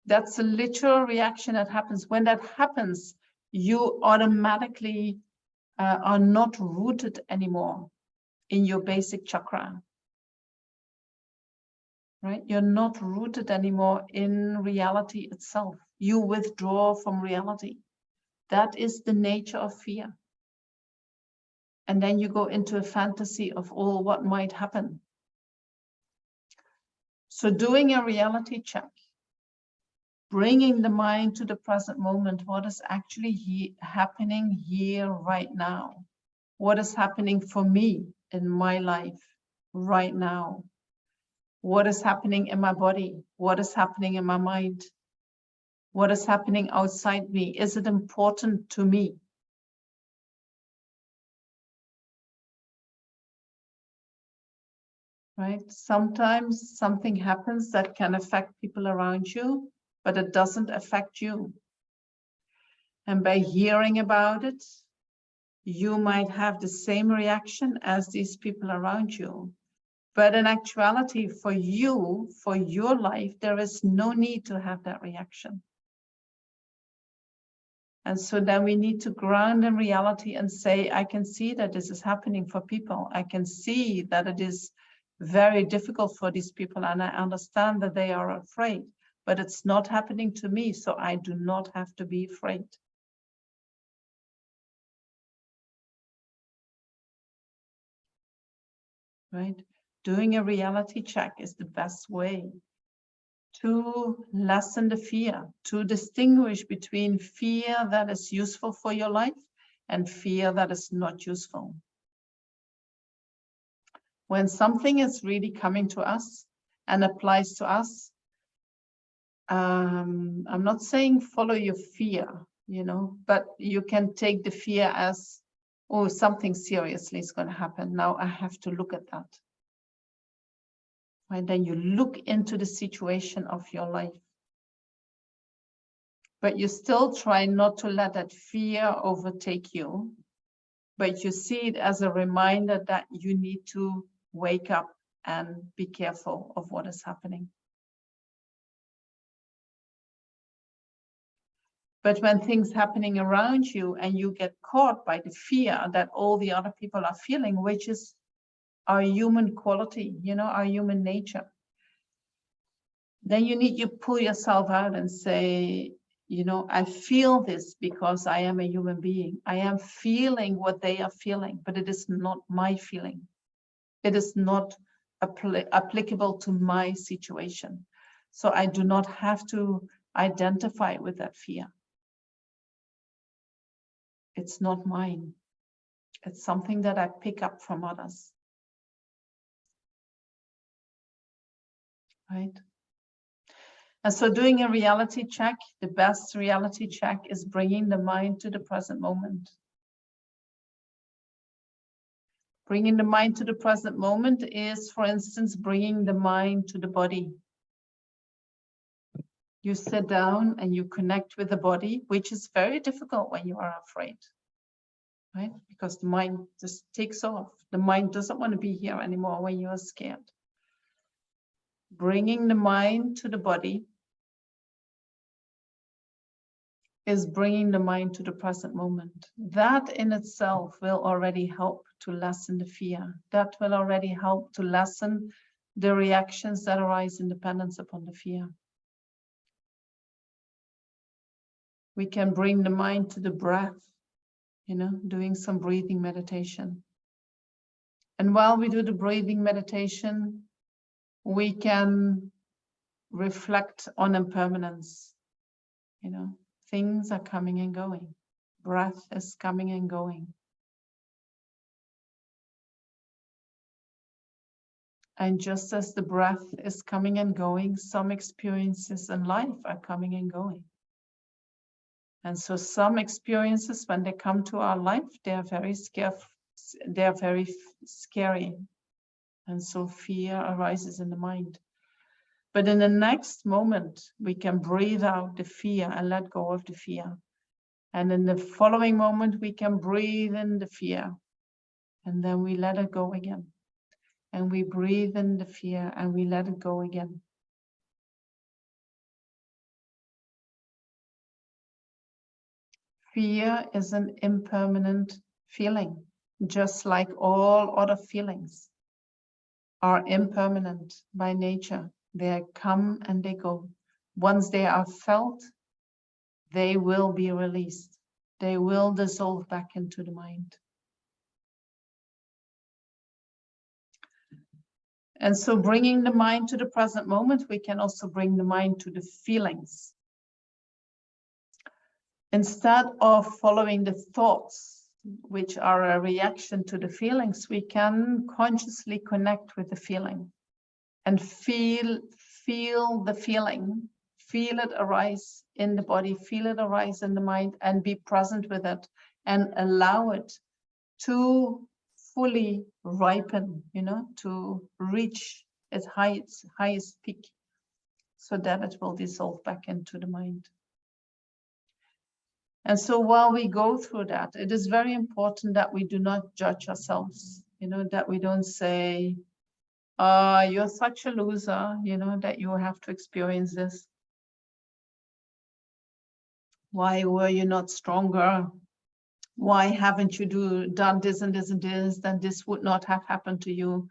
That's a literal reaction that happens. When that happens, you automatically are not rooted anymore in your basic chakra. Right? You're not rooted anymore in reality itself. You withdraw from reality. That is the nature of fear. And then you go into a fantasy of all what might happen. So doing a reality check, bringing the mind to the present moment, what is actually happening here right now? What is happening for me in my life right now? What is happening in my body? What is happening in my mind? What is happening outside me? Is it important to me? Right? Sometimes something happens that can affect people around you, but it doesn't affect you. And by hearing about it, you might have the same reaction as these people around you. But in actuality, for you, for your life, there is no need to have that reaction. And so then we need to ground in reality and say, I can see that this is happening for people. I can see that it is very difficult for these people, and I understand that they are afraid, but it's not happening to me, so I do not have to be afraid. Right? Doing a reality check is the best way to lessen the fear, to distinguish between fear that is useful for your life and fear that is not useful. When something is really coming to us and applies to us, I'm not saying follow your fear, but you can take the fear as, oh, something seriously is going to happen. Now I have to look at that. And then you look into the situation of your life. But you still try not to let that fear overtake you. But you see it as a reminder that you need to wake up and be careful of what is happening. But when things happening around you and you get caught by the fear that all the other people are feeling, which is our human quality, our human nature, then you pull yourself out and say, I feel this because I am a human being. I am feeling what they are feeling, but it is not my feeling. It is not applicable to my situation. So I do not have to identify with that fear. It's not mine. It's something that I pick up from others. Right? And so doing a reality check, the best reality check is bringing the mind to the present moment. Bringing the mind to the present moment is, for instance, bringing the mind to the body. You sit down and you connect with the body, which is very difficult when you are afraid, right? Because the mind just takes off. The mind doesn't want to be here anymore when you are scared. Bringing the mind to the body is bringing the mind to the present moment. That in itself will already help to lessen the fear. That will already help to lessen the reactions that arise in dependence upon the fear. We can bring the mind to the breath, doing some breathing meditation. And while we do the breathing meditation, we can reflect on impermanence. Things are coming and going. Breath is coming and going. And just as the breath is coming and going, some experiences in life are coming and going. And so some experiences, when they come to our life, they are very scary. And so fear arises in the mind. But in the next moment, we can breathe out the fear and let go of the fear. And in the following moment, we can breathe in the fear. And then we let it go again. And we breathe in the fear and we let it go again. Fear is an impermanent feeling, just like all other feelings are impermanent by nature. They come and they go. Once they are felt, they will be released. They will dissolve back into the mind. And so bringing the mind to the present moment, we can also bring the mind to the feelings. Instead of following the thoughts, which are a reaction to the feelings, we can consciously connect with the feeling and feel the feeling, feel it arise in the body, feel it arise in the mind, and be present with it and allow it to fully ripen, to reach its highest peak so that it will dissolve back into the mind. And so while we go through that, it is very important that we do not judge ourselves, that we don't say, you're such a loser, that you have to experience this. Why were you not stronger? Why haven't you done this and this and this? Then this would not have happened to you.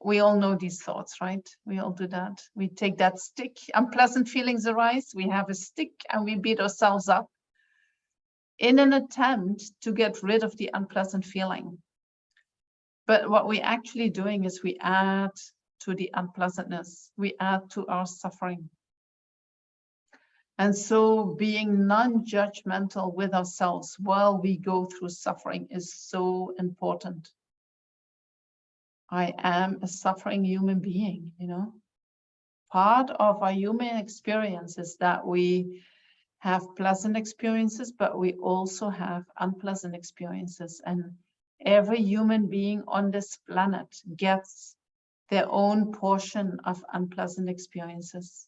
We all know these thoughts, right? We all do that. We take that stick, unpleasant feelings arise, we have a stick and we beat ourselves up in an attempt to get rid of the unpleasant feeling. But what we're actually doing is we add to the unpleasantness, we add to our suffering. And so being non-judgmental with ourselves while we go through suffering is so important. I am a suffering human being, Part of our human experience is that we have pleasant experiences, but we also have unpleasant experiences. And every human being on this planet gets their own portion of unpleasant experiences.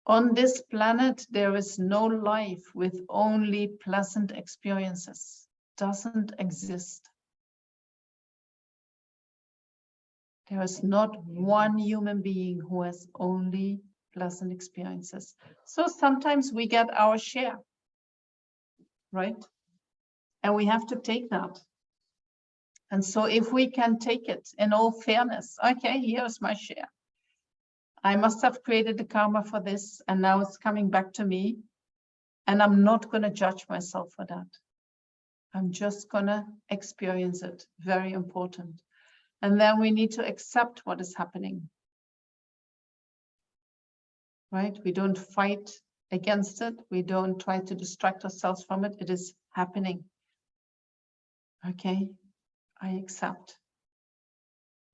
On this planet, there is no life with only pleasant experiences. Doesn't exist. There is not one human being who has only pleasant experiences. So sometimes we get our share, right? And we have to take that. And so if we can take it in all fairness, okay, here's my share. I must have created the karma for this, and now it's coming back to me. And I'm not going to judge myself for that. I'm just going to experience it. Very important. And then we need to accept what is happening. Right? We don't fight against it. We don't try to distract ourselves from it. It is happening. Okay, I accept.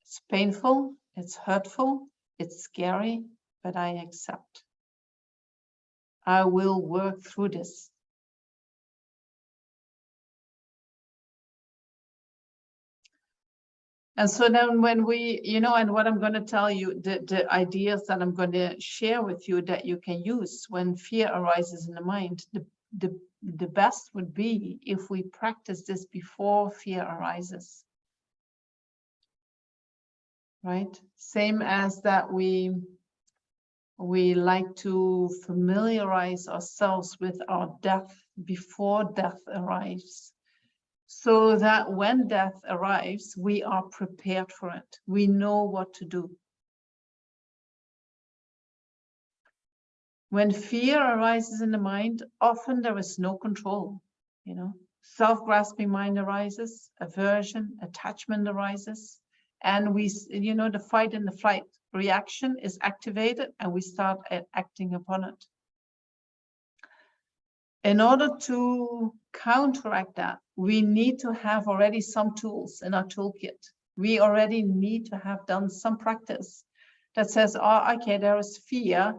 It's painful, it's hurtful, it's scary, but I accept. I will work through this. And so then when we, and what I'm going to tell you, the ideas that I'm going to share with you that you can use when fear arises in the mind, the best would be if we practice this before fear arises. Right? Same as that we like to familiarize ourselves with our death before death arrives. So that when death arrives, we are prepared for it. We know what to do. When fear arises in the mind, often there is no control. Self-grasping mind arises, aversion, attachment arises, and we, the fight and the flight reaction is activated, and we start acting upon it. In order to counteract that, we need to have already some tools in our toolkit. We already need to have done some practice that says, oh, okay, there is fear,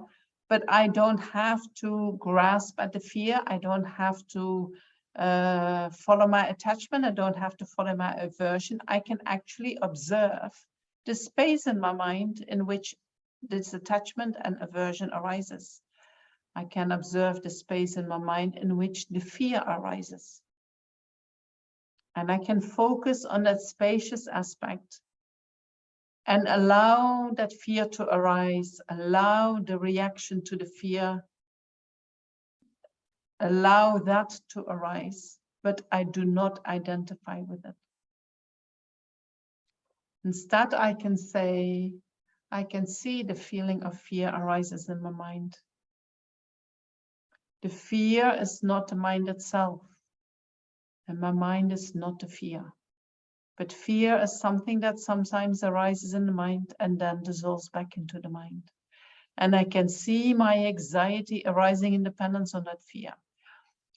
but I don't have to grasp at the fear. I don't have to follow my attachment. I don't have to follow my aversion. I can actually observe the space in my mind in which this attachment and aversion arises. I can observe the space in my mind in which the fear arises. And I can focus on that spacious aspect and allow that fear to arise, allow the reaction to the fear, allow that to arise, but I do not identify with it. Instead, I can say, I can see the feeling of fear arises in my mind. The fear is not the mind itself, and my mind is not the fear. But fear is something that sometimes arises in the mind and then dissolves back into the mind. And I can see my anxiety arising in dependence on that fear.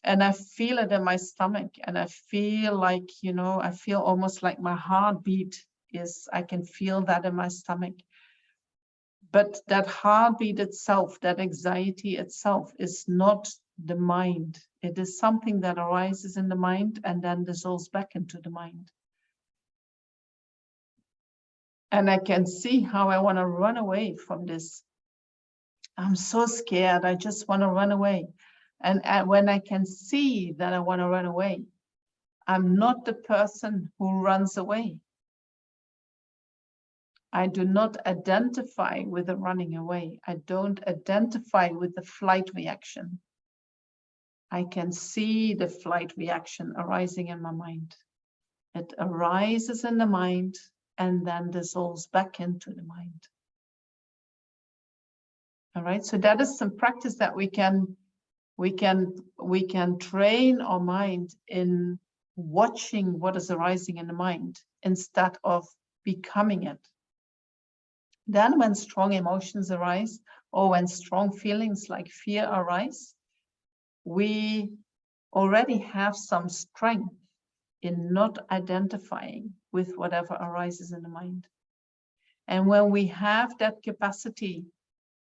And I feel it in my stomach, and I feel like, I feel almost like my heartbeat I can feel that in my stomach. But that heartbeat itself, that anxiety itself is not the mind. It is something that arises in the mind and then dissolves back into the mind. And I can see how I want to run away from this. I'm so scared. I just want to run away. And when I can see that I want to run away, I'm not the person who runs away. I do not identify with the running away. I don't identify with the flight reaction. I can see the flight reaction arising in my mind. It arises in the mind and then dissolves back into the mind. All right, so that is some practice that we can train our mind in watching what is arising in the mind instead of becoming it. Then when strong emotions arise, or when strong feelings like fear arise, we already have some strength in not identifying with whatever arises in the mind. And when we have that capacity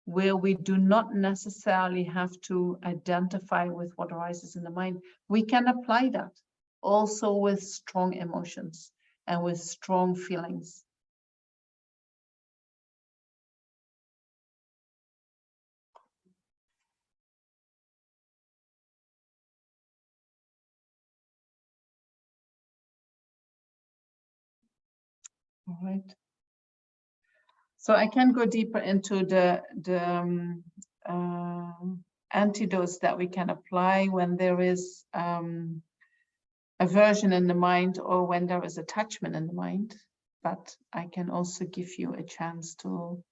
where we do not necessarily have to identify with what arises in the mind, we can apply that also with strong emotions and with strong feelings. All right. So I can go deeper into the antidotes that we can apply when there is aversion in the mind or when there is attachment in the mind. But I can also give you a chance to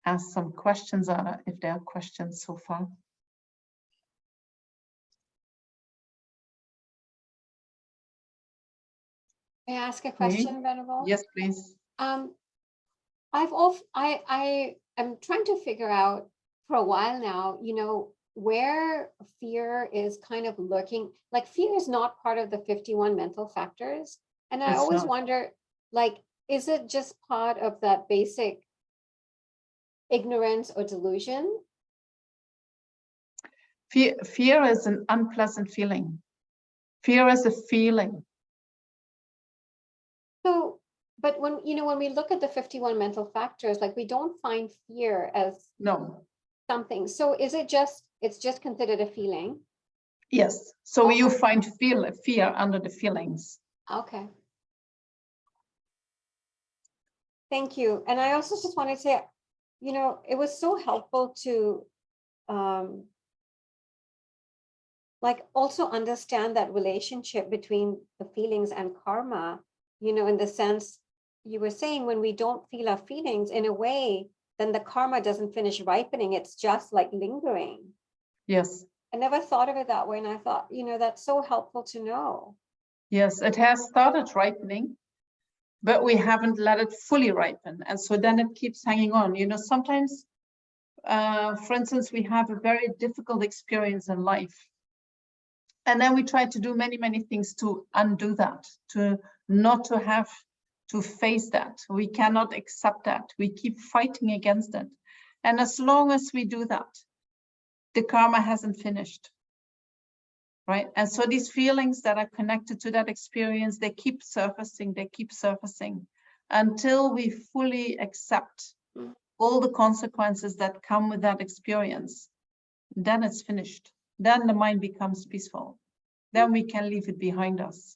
ask some questions if there are questions so far. May I ask a question, Venerable? Yes, please. I am trying to figure out for a while now, where fear is kind of lurking. Like, fear is not part of the 51 mental factors. And I always wonder, like, is it just part of that basic ignorance or delusion? Fear is an unpleasant feeling. Fear is a feeling. So, but when we look at the 51 mental factors, like, we don't find fear as something. So is it it's just considered a feeling? Yes. So you find fear under the feelings. Okay. Thank you. And I also just want to say, it was so helpful to like also understand that relationship between the feelings and karma, in the sense you were saying, when we don't feel our feelings, in a way, then the karma doesn't finish ripening. It's just like lingering. Yes. I never thought of it that way. And I thought, that's so helpful to know. Yes, it has started ripening, but we haven't let it fully ripen. And so then it keeps hanging on. Sometimes, for instance, we have a very difficult experience in life. And then we try to do many, many things to undo that, to not to have to face that. We cannot accept that. We keep fighting against it. And as long as we do that, the karma hasn't finished. Right? And so these feelings that are connected to that experience, they keep surfacing until we fully accept all the consequences that come with that experience. Then it's finished. Then the mind becomes peaceful. Then we can leave it behind us.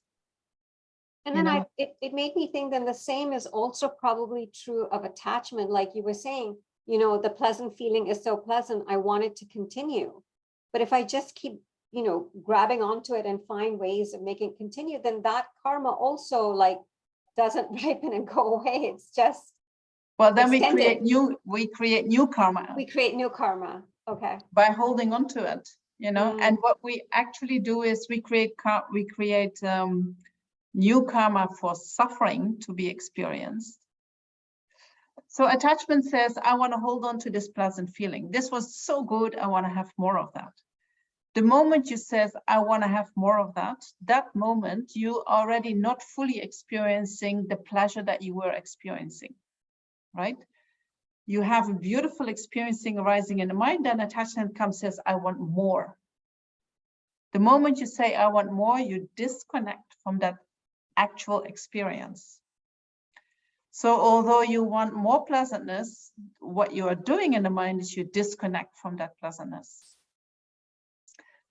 And then it made me think then the same is also probably true of attachment. Like you were saying, the pleasant feeling is so pleasant, I want it to continue. But if I just keep, grabbing onto it and find ways of making it continue, then that karma also like doesn't ripen and go away. It's just then extended. we create new karma. We create new karma. Okay. By holding on to it, and what we actually do is we create new karma for suffering to be experienced. So attachment says, I want to hold on to this pleasant feeling. This was so good, I want to have more of that. The moment you says, I want to have more of that, that moment you already not fully experiencing the pleasure that you were experiencing, right? You have a beautiful experiencing arising in the mind, then attachment comes, says, I want more. The moment you say, I want more, you disconnect from that actual experience. So although you want more pleasantness, what you are doing in the mind is you disconnect from that pleasantness.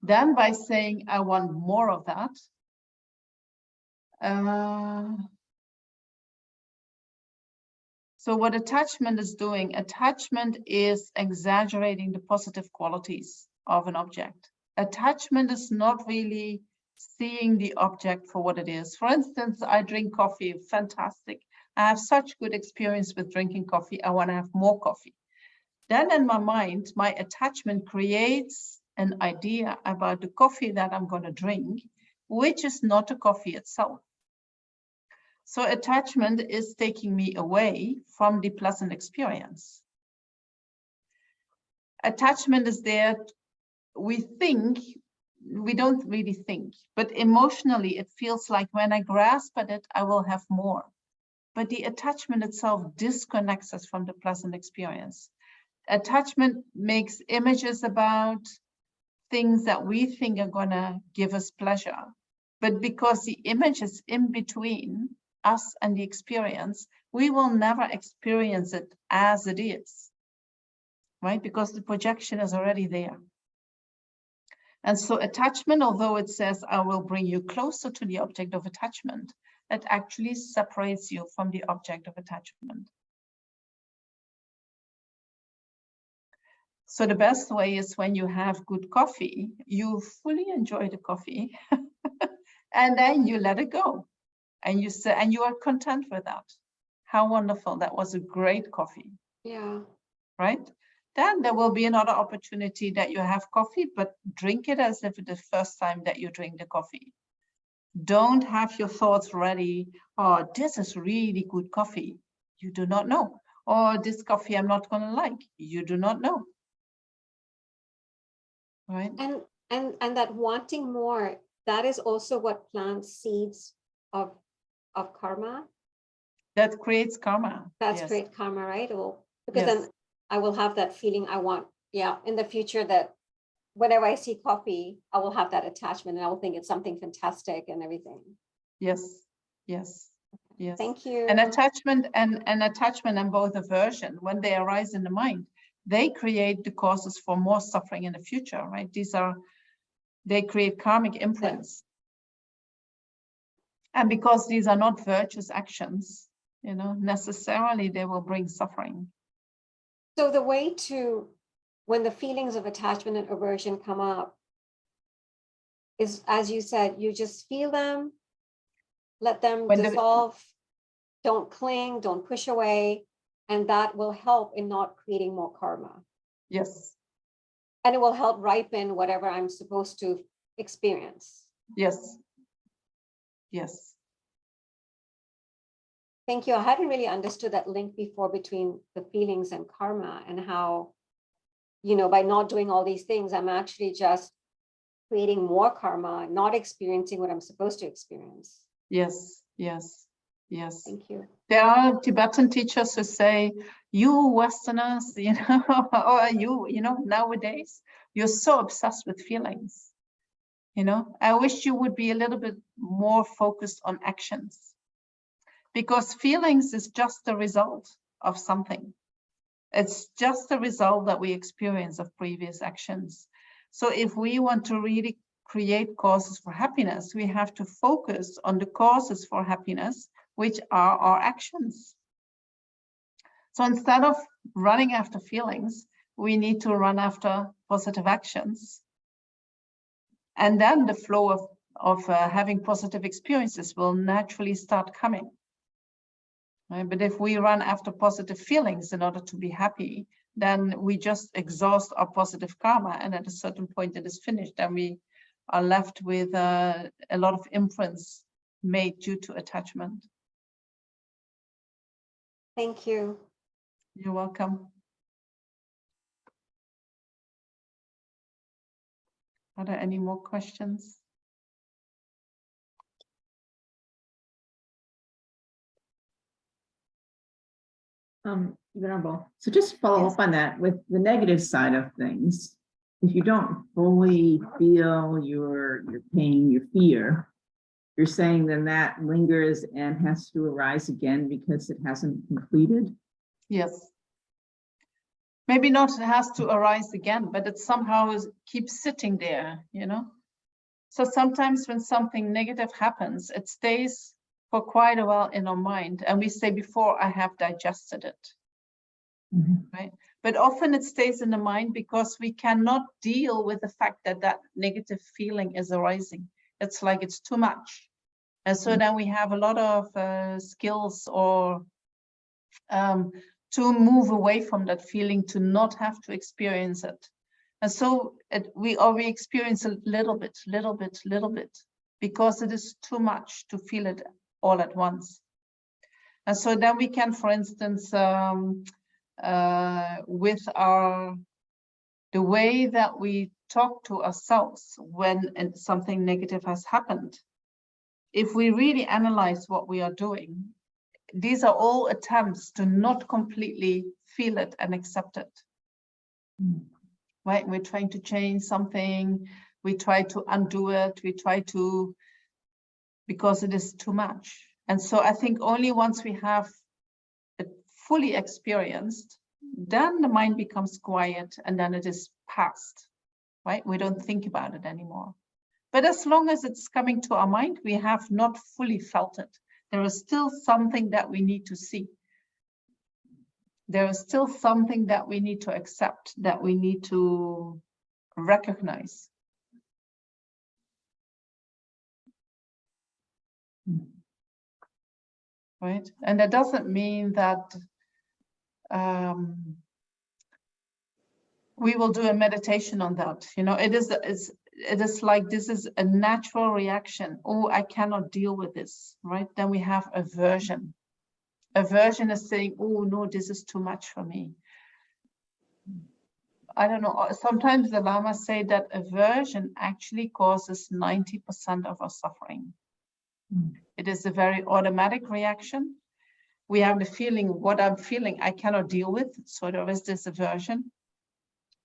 Then by saying, I want more of that, so what attachment is doing, attachment is exaggerating the positive qualities of an object. Attachment is not really seeing the object for what it is. For instance, I drink coffee, fantastic. I have such good experience with drinking coffee. I want to have more coffee. Then in my mind, my attachment creates an idea about the coffee that I'm going to drink, which is not a coffee itself. So attachment is taking me away from the pleasant experience. Attachment is there. We think, we don't really think, but emotionally it feels like when I grasp at it, I will have more. but the attachment itself disconnects us from the pleasant experience. Attachment makes images about things that we think are gonna give us pleasure. But because the image is in between us and the experience, we will never experience it as it is, right? Because the projection is already there. And so attachment, although it says, I will bring you closer to the object of attachment, it actually separates you from the object of attachment. So the best way is when you have good coffee, you fully enjoy the coffee and then you let it go. And you say, and you are content with that. How wonderful. That was a great coffee. Yeah. Right? Then there will be another opportunity that you have coffee, but drink it as if it's the first time that you drink the coffee. Don't have your thoughts ready. Oh, this is really good coffee. You do not know. Or this coffee I'm not going to like. You do not know. Right? And that wanting more, that is also what plants seeds of karma. That creates karma. That's yes. great karma, right? Well, because Yes. then I will have that feeling I want, in the future, that whenever I see coffee, I will have that attachment and I will think it's something fantastic and everything. Yes, yes, yes. Thank you. And attachment and both aversion, when they arise in the mind, they create the causes for more suffering in the future, right? They create karmic imprints. And because these are not virtuous actions, necessarily they will bring suffering. So the way to, when the feelings of attachment and aversion come up, is, as you said, you just feel them, let them dissolve, don't cling, don't push away, and that will help in not creating more karma. Yes. And it will help ripen whatever I'm supposed to experience. Yes. Yes. Thank you. I hadn't really understood that link before between the feelings and karma, and how, by not doing all these things, I'm actually just creating more karma, not experiencing what I'm supposed to experience. Yes, yes, yes. Thank you. There are Tibetan teachers who say, you Westerners, or you, nowadays, you're so obsessed with feelings. I wish you would be a little bit more focused on actions, because feelings is just the result of something. It's just the result that we experience of previous actions. So if we want to really create causes for happiness, we have to focus on the causes for happiness, which are our actions. So instead of running after feelings, we need to run after positive actions. And then the flow of having positive experiences will naturally start coming. Right? But if we run after positive feelings in order to be happy, then we just exhaust our positive karma, and at a certain point it is finished, and we are left with a lot of imprints made due to attachment. Thank you. You're welcome. Are there any more questions? Venerable. So just follow up on that with the negative side of things. If you don't fully feel your pain, your fear, you're saying then that lingers and has to arise again because it hasn't completed? Yes. Maybe not it has to arise again, but it somehow keeps sitting there, So sometimes when something negative happens, it stays for quite a while in our mind, and we say, before I have digested it. Right? But often it stays in the mind because we cannot deal with the fact that that negative feeling is arising. It's like it's too much. And so then we have a lot of skills or to move away from that feeling, to not have to experience it. And so we experience a little bit, because it is too much to feel it all at once. And so then we can, for instance, with the way that we talk to ourselves when something negative has happened, if we really analyze what we are doing, these are all attempts to not completely feel it and accept it. Right? We're trying to change something. We try to undo it. We try to, because it is too much. And so I think only once we have it fully experienced, then the mind becomes quiet and then it is past, right? We don't think about it anymore. But as long as it's coming to our mind, we have not fully felt it. There is still something that we need to see. There is still something that we need to accept, that we need to recognize. Right? And that doesn't mean that we will do a meditation on that. You know, it is like, this is a natural reaction. Oh, I cannot deal with this, right? Then we have aversion. Aversion is saying, oh no, this is too much for me. I don't know, sometimes the Lamas say that aversion actually causes 90% of our suffering. It is a very automatic reaction. We have the feeling, what I'm feeling, I cannot deal with, so there is this aversion.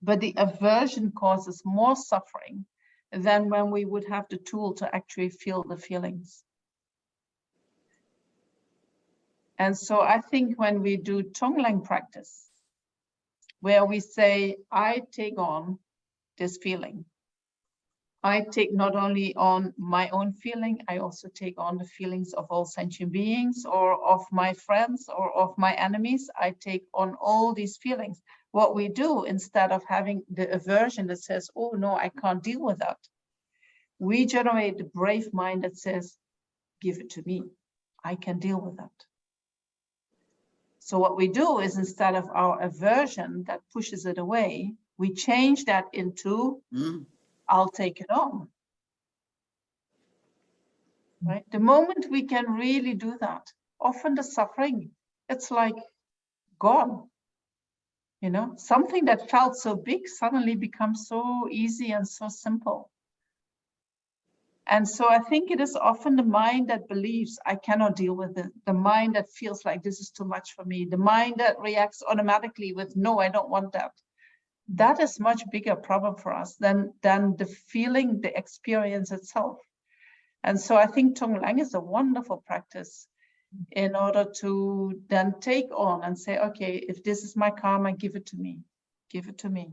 But the aversion causes more suffering than when we would have the tool to actually feel the feelings. And so I think when we do Tonglang practice, where we say, I take on this feeling. I take not only on my own feeling, I also take on the feelings of all sentient beings or of my friends or of my enemies. I take on all these feelings. What we do, instead of having the aversion that says, oh no, I can't deal with that, we generate the brave mind that says, give it to me. I can deal with that. So what we do is, instead of our aversion that pushes it away, we change that into, I'll take it on. Right? The moment we can really do that, often the suffering, it's like gone. You know, something that felt so big suddenly becomes so easy and so simple. And so I think it is often the mind that believes I cannot deal with it. The mind that feels like this is too much for me. The mind that reacts automatically with, no, I don't want that. That is much bigger problem for us than the feeling, the experience itself. And so I think Tonglang is a wonderful practice in order to then take on and say, okay, if this is my karma, give it to me. Give it to me.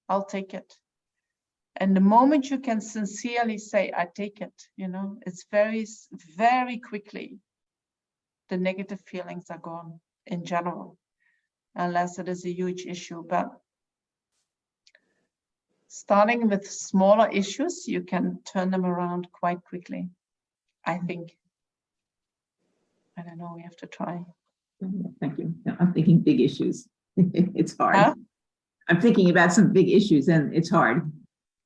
I'll take it. And the moment you can sincerely say, I take it, you know, it's very, very quickly, the negative feelings are gone in general, unless it is a huge issue. But starting with smaller issues, you can turn them around quite quickly, I think. I don't know, we have to try. Thank you. No, I'm thinking big issues. It's hard. Huh? I'm thinking about some big issues and it's hard.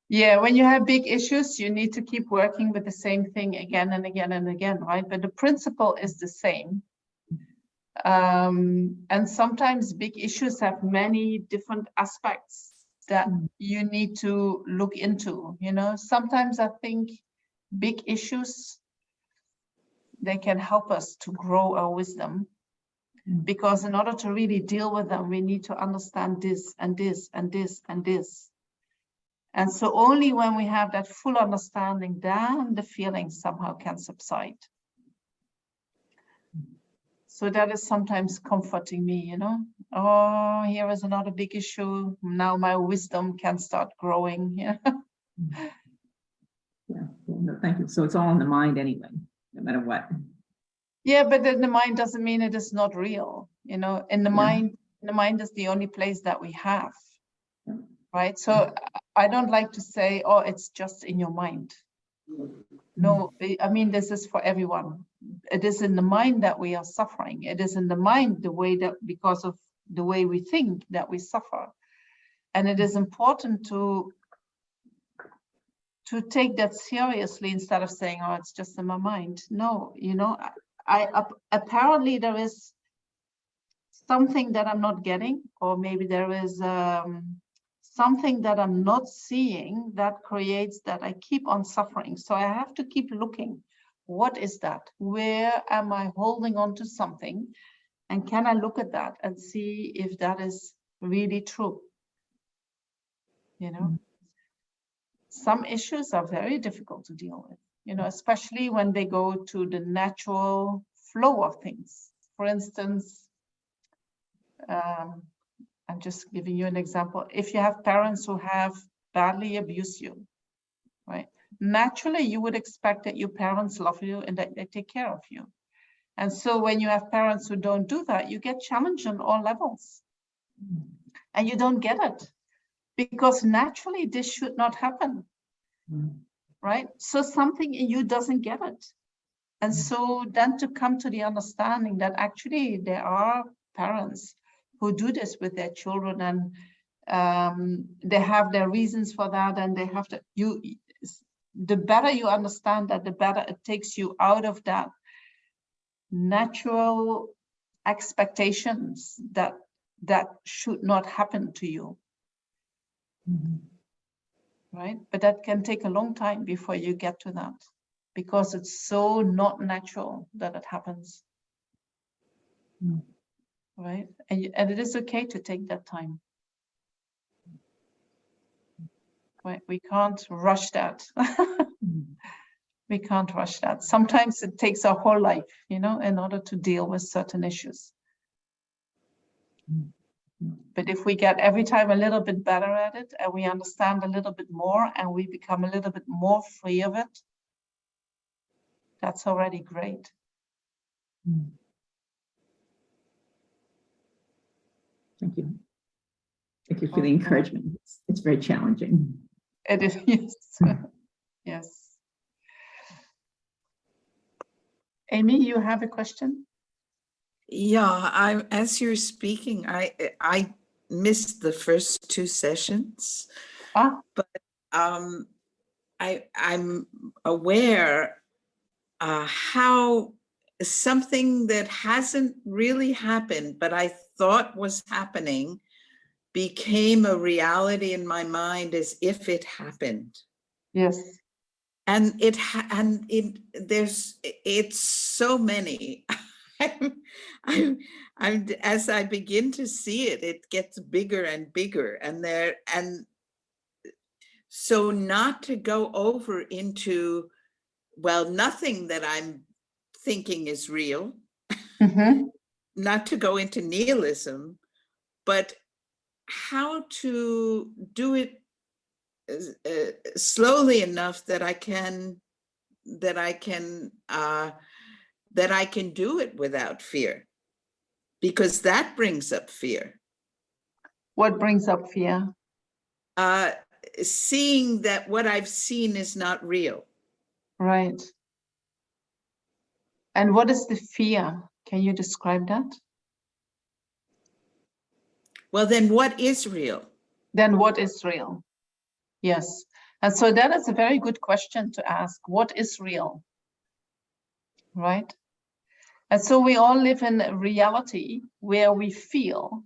Yeah, when you have big issues, you need to keep working with the same thing again and again and again, right? But the principle is the same. And sometimes big issues have many different aspects that you need to look into, you know? Sometimes I think big issues, they can help us to grow our wisdom, because in order to really deal with them, we need to understand this and this and this and this. And so only when we have that full understanding, then the feelings somehow can subside. So that is sometimes comforting me, you know. Oh, here is another big issue. Now my wisdom can start growing. Yeah. Yeah, well, no, thank you. So it's all in the mind anyway, no matter what. Yeah, but then the mind doesn't mean it is not real. You know, in the mind is the only place that we have. Right? So I don't like to say, oh, it's just in your mind. No, I mean, this is for everyone. It is in the mind that we are suffering. It is in the mind, the way that, because of the way we think, that we suffer. And it is important to take that seriously instead of saying, oh, it's just in my mind. No, you know, apparently there is something that I'm not getting, or maybe there is something that I'm not seeing that creates that I keep on suffering. So I have to keep looking. What is that? Where am I holding on to something? And can I look at that and see if that is really true? You know, some issues are very difficult to deal with, you know, especially when they go to the natural flow of things. For instance, I'm just giving you an example. If you have parents who have badly abused you, right? Naturally, you would expect that your parents love you and that they take care of you. And so when you have parents who don't do that, you get challenged on all levels. And you don't get it. Because naturally, this should not happen, right? So something in you doesn't get it. And so then to come to the understanding that actually there are parents who do this with their children, and they have their reasons for that, and they have to, the better you understand that, the better it takes you out of that natural expectations that should not happen to you. Right? But that can take a long time before you get to that, because it's so not natural that it happens. Right? And it is okay to take that time. Right? We can't rush that. We can't rush that. Sometimes it takes our whole life, you know, in order to deal with certain issues. But if we get every time a little bit better at it, and we understand a little bit more, and we become a little bit more free of it, that's already great. Thank you. Thank you for the encouragement. It's very challenging. It is, yes. Yes. Amy, you have a question? Yeah, as you're speaking, I missed the first two sessions, but I'm aware how something that hasn't really happened, but I thought was happening, became a reality in my mind as if it happened. Yes. And it's so many. I'm as I begin to see it, it gets bigger and bigger, and so not to go over into, well, nothing that I'm thinking is real, not to go into nihilism, but how to do it slowly enough that I can do it without fear, because that brings up fear. What brings up fear? Seeing that what I've seen is not real. Right. And what is the fear? Can you describe that? Well, then what is real? Then what is real? Yes. And so that is a very good question to ask. What is real? Right? And so we all live in a reality where we feel,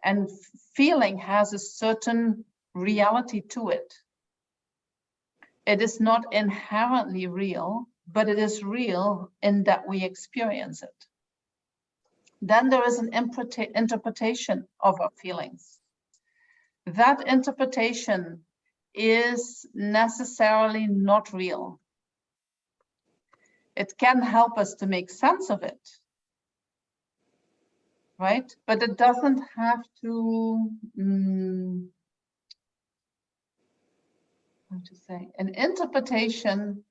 and feeling has a certain reality to it. It is not inherently real, but it is real in that we experience it. Then there is an interpretation of our feelings. That interpretation is necessarily not real. It can help us to make sense of it, right? But it doesn't have to, how to say, an interpretation,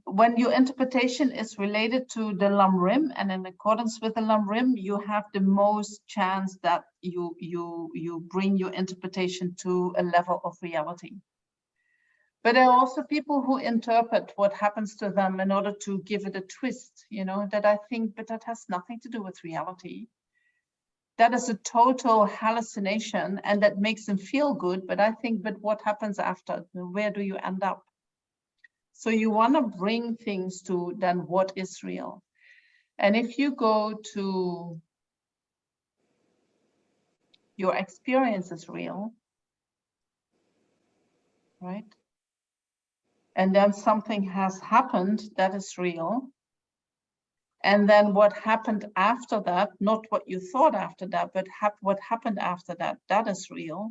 when your interpretation is related to the Lamrim and in accordance with the Lamrim, you have the most chance that you bring your interpretation to a level of reality. But there are also people who interpret what happens to them in order to give it a twist, you know, that I think, but that has nothing to do with reality. That is a total hallucination, and that makes them feel good. But I think, but what happens after? Where do you end up? So you want to bring things to then what is real. And if you go to your experience is real, right? And then something has happened that is real. And then what happened after that, not what you thought after that, but what happened after that, that is real.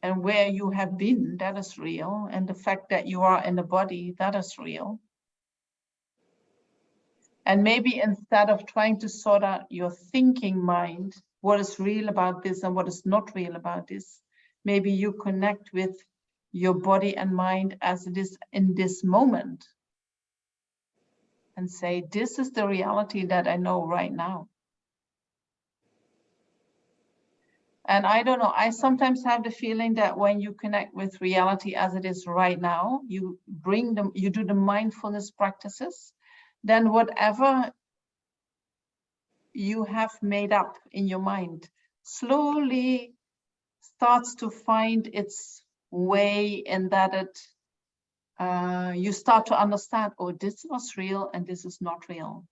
And where you have been, that is real. And the fact that you are in the body, that is real. And maybe instead of trying to sort out your thinking mind, what is real about this and what is not real about this, maybe you connect with your body and mind as it is in this moment and say, this is the reality that I know right now. And I don't know, I sometimes have the feeling that when you connect with reality as it is right now, you bring them, you do the mindfulness practices, then whatever you have made up in your mind slowly starts to find its way, in that it you start to understand, oh, this was real and this is not real.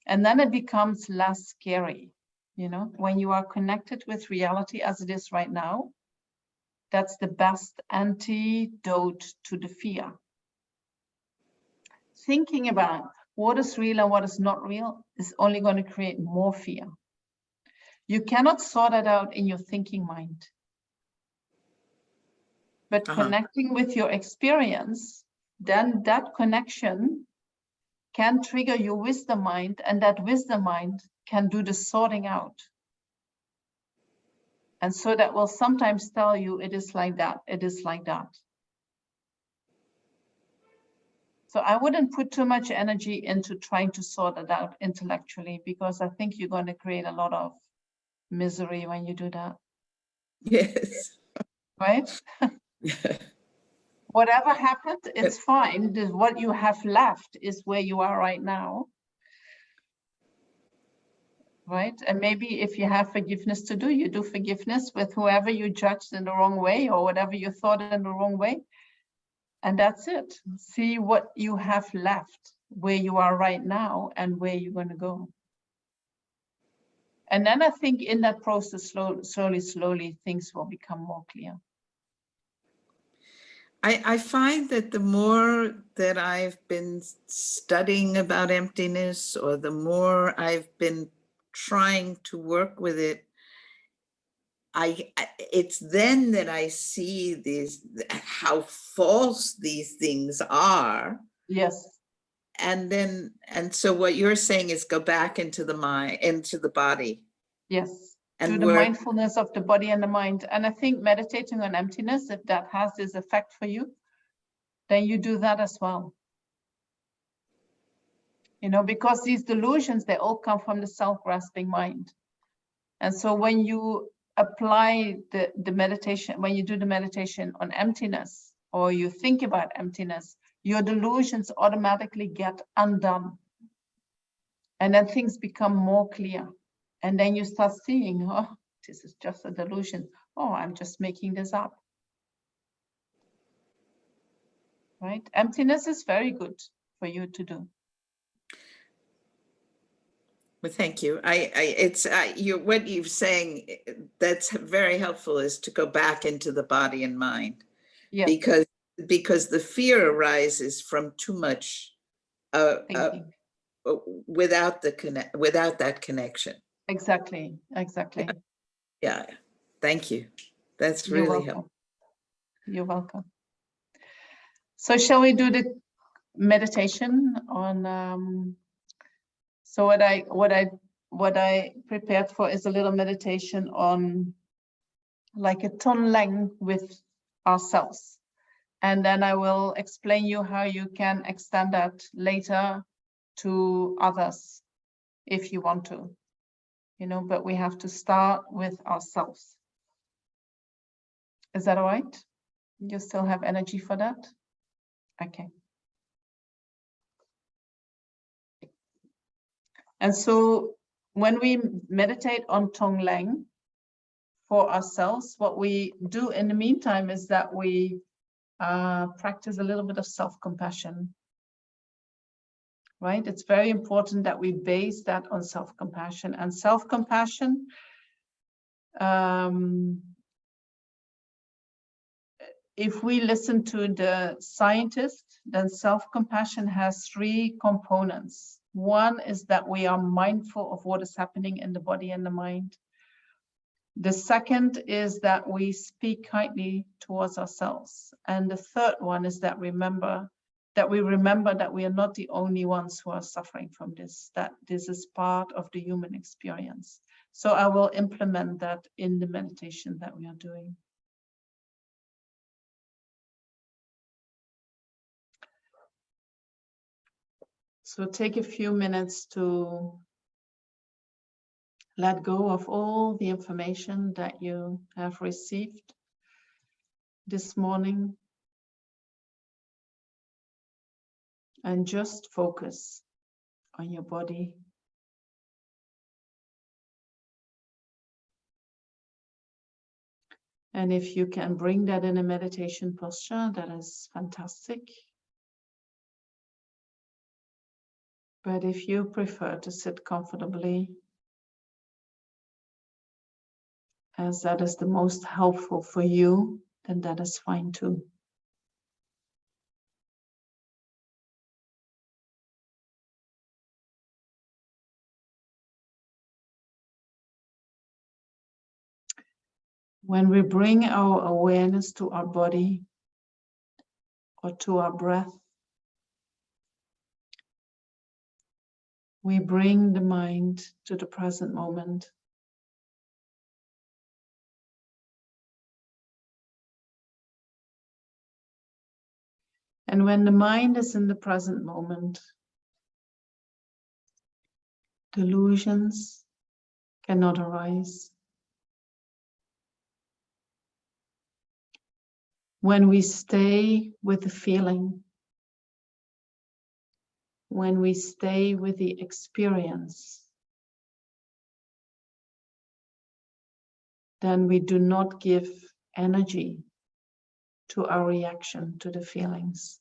And then it becomes less scary, you know, when you are connected with reality as it is right now. That's the best antidote to the fear. Thinking about what is real and what is not real is only going to create more fear. You cannot sort it out in your thinking mind. But connecting with your experience, then that connection can trigger your wisdom mind, and that wisdom mind can do the sorting out. And so that will sometimes tell you it is like that, it is like that. So I wouldn't put too much energy into trying to sort it out intellectually, because I think you're going to create a lot of misery when you do that. Yes. Right? Whatever happened, it's fine. What you have left is where you are right now. Right? And maybe if you have forgiveness to do, you do forgiveness with whoever you judged in the wrong way or whatever you thought in the wrong way. And that's it. See what you have left, where you are right now and where you're going to go. And then I think in that process, slowly, things will become more clear. I find that the more that I've been studying about emptiness, or the more I've been trying to work with it, it's then that I see how false these things are. Yes. And so what you're saying is go back into the mind, into the body. Yes. And do the mindfulness of the body and the mind. And I think meditating on emptiness, if that has this effect for you, then you do that as well. You know, because these delusions, they all come from the self-grasping mind. And so when you apply the meditation, when you do the meditation on emptiness, or you think about emptiness, your delusions automatically get undone. And then things become more clear. And then you start seeing, oh, this is just a delusion. Oh, I'm just making this up. Right? Emptiness is very good for you to do. Well, thank you. What you're saying that's very helpful is to go back into the body and mind. Yes. Because the fear arises from too much without that connection. Exactly. Yeah. Thank you. That's really helpful. You're welcome. So shall we do the meditation on so what I prepared for is a little meditation on like a Tonglen with ourselves. And then I will explain you how you can extend that later to others if you want to, you know, but we have to start with ourselves. Is that all right? You still have energy for that? Okay. And so when we meditate on Tonglen for ourselves, what we do in the meantime is that we practice a little bit of self-compassion. Right? It's very important that we base that on self-compassion. And self-compassion if we listen to the scientists, then self-compassion has 3 components. One is that we are mindful of what is happening in the body and the mind. The second is that we speak kindly towards ourselves. And the third one is that we remember that we are not the only ones who are suffering from this, that this is part of the human experience. So I will implement that in the meditation that we are doing. So take a few minutes to let go of all the information that you have received this morning and just focus on your body. And if you can bring that in a meditation posture, that is fantastic. But if you prefer to sit comfortably, as that is the most helpful for you, then that is fine too. When we bring our awareness to our body or to our breath, we bring the mind to the present moment. And when the mind is in the present moment, delusions cannot arise. When we stay with the feeling, when we stay with the experience, then we do not give energy to our reaction to the feelings.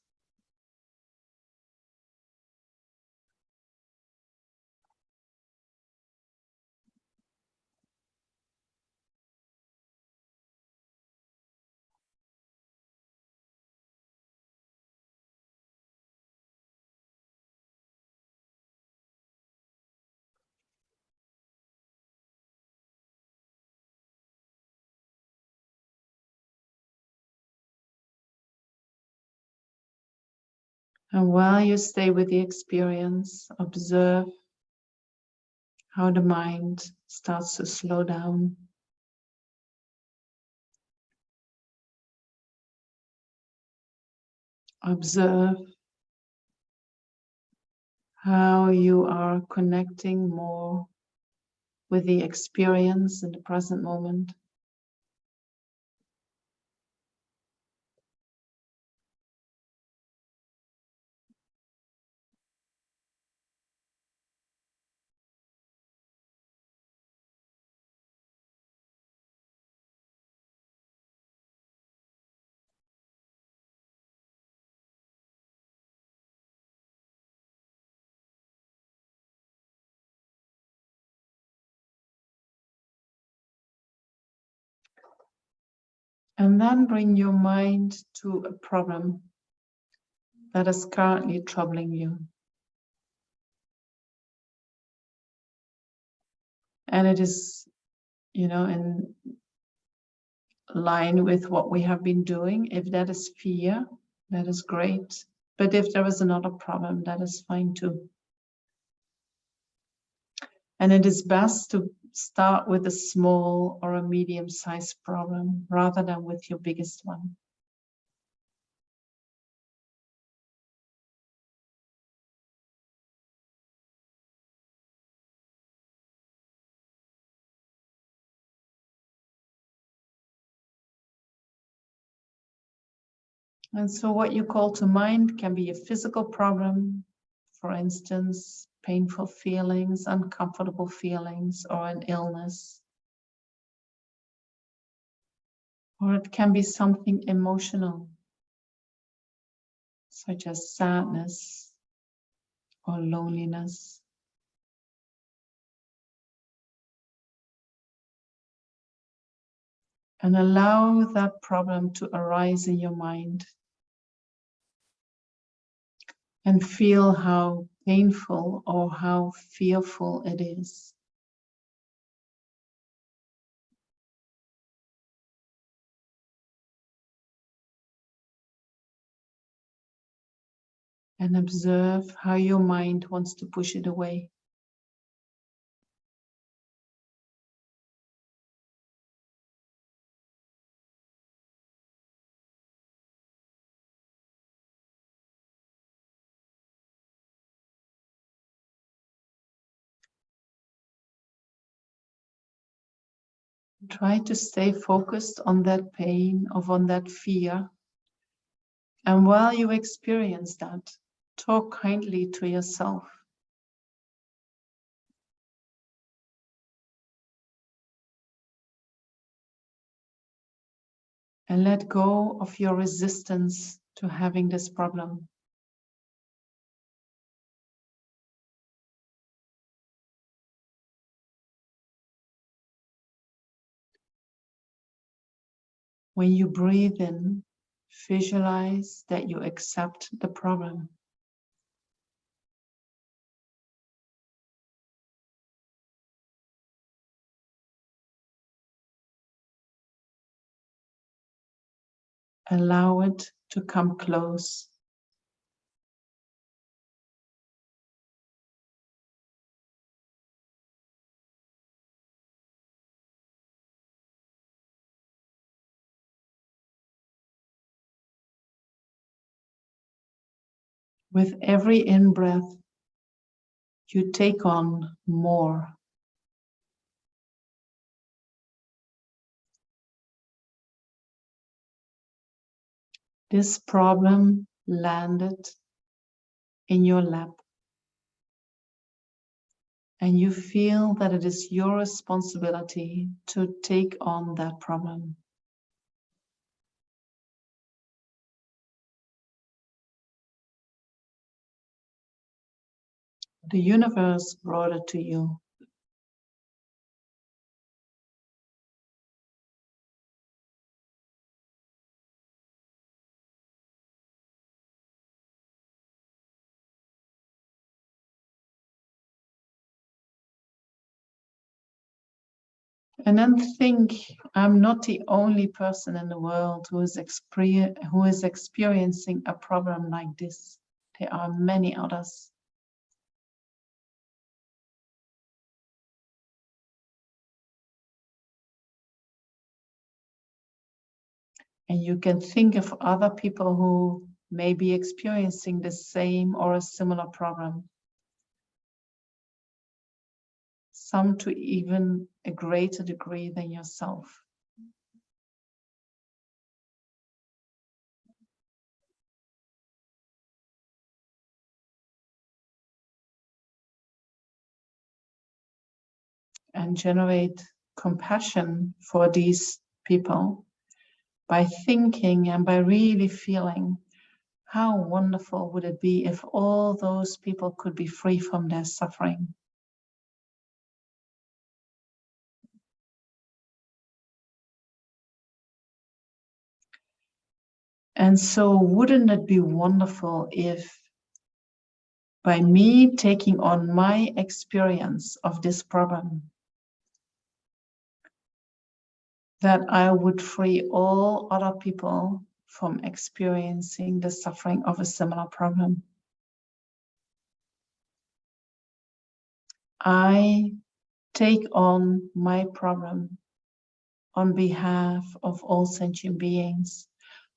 And while you stay with the experience, observe how the mind starts to slow down. Observe how you are connecting more with the experience in the present moment. And then bring your mind to a problem that is currently troubling you. And it is, in line with what we have been doing. If that is fear, that is great. But if there is another problem, that is fine too. And it is best to start with a small or a medium-sized problem rather than with your biggest one. And so what you call to mind can be a physical problem, for instance, painful feelings, uncomfortable feelings, or an illness. Or it can be something emotional, such as sadness or loneliness. And allow that problem to arise in your mind. And feel how painful or how fearful it is. And observe how your mind wants to push it away. Try to stay focused on that pain or on that fear. And while you experience that, talk kindly to yourself. And let go of your resistance to having this problem. When you breathe in, visualize that you accept the problem. Allow it to come close. With every in-breath, you take on more. This problem landed in your lap. And you feel that it is your responsibility to take on that problem. The universe brought it to you. And then think, I'm not the only person in the world who is experiencing a problem like this. There are many others. And you can think of other people who may be experiencing the same or a similar problem. Some to even a greater degree than yourself. And generate compassion for these people by thinking and by really feeling how wonderful would it be if all those people could be free from their suffering. And so wouldn't it be wonderful if by me taking on my experience of this problem, that I would free all other people from experiencing the suffering of a similar problem. I take on my problem on behalf of all sentient beings.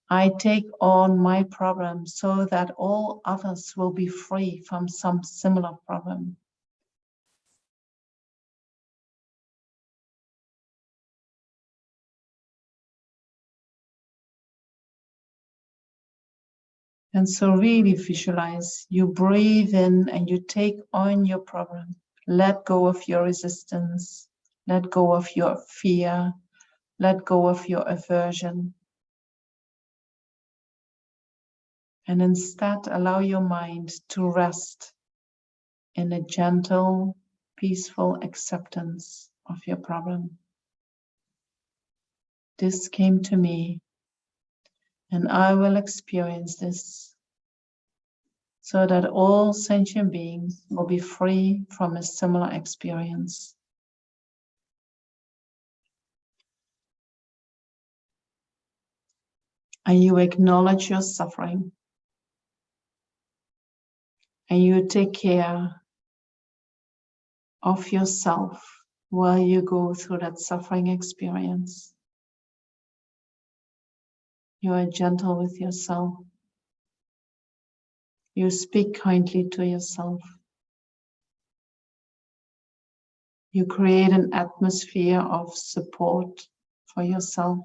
I take on my problem so that all others will be free from some similar problem. And so really visualize, you breathe in and you take on your problem. Let go of your resistance. Let go of your fear. Let go of your aversion. And instead allow your mind to rest in a gentle, peaceful acceptance of your problem. this came to me, and I will experience this, so that all sentient beings will be free from a similar experience. And you acknowledge your suffering, and you take care of yourself while you go through that suffering experience. You are gentle with yourself. You speak kindly to yourself. You create an atmosphere of support for yourself.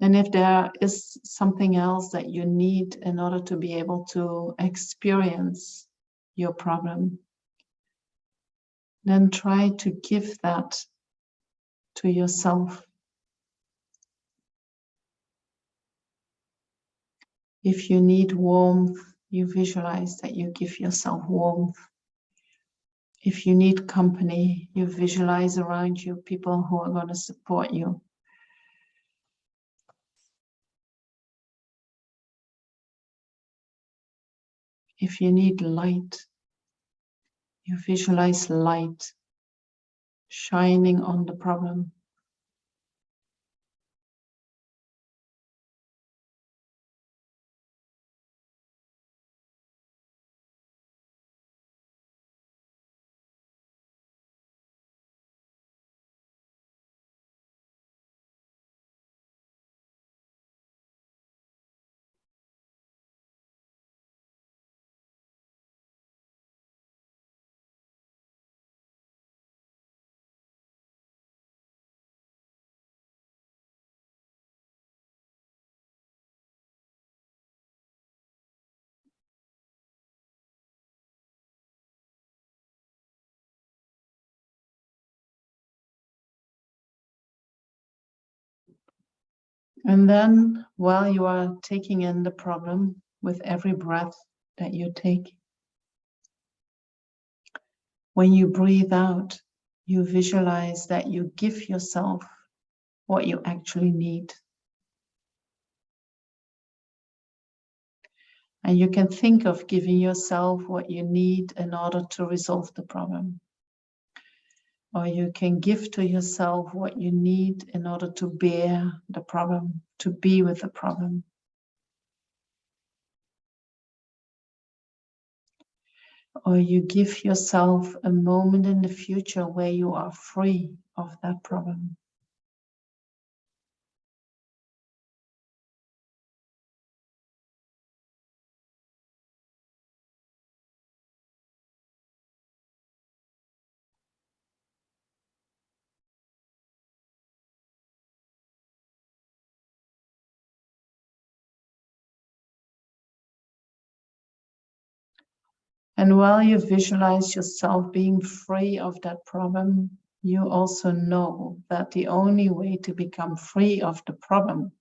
And if there is something else that you need in order to be able to experience your problem, then try to give that to yourself. If you need warmth, you visualize that you give yourself warmth. If you need company, you visualize around you people who are going to support you. If you need light, you visualize light shining on the problem. And then while you are taking in the problem with every breath that you take, when you breathe out, you visualize that you give yourself what you actually need. And you can think of giving yourself what you need in order to resolve the problem. Or you can give to yourself what you need in order to bear the problem, to be with the problem. Or you give yourself a moment in the future where you are free of that problem. And while you visualize yourself being free of that problem, you also know that the only way to become free of the problem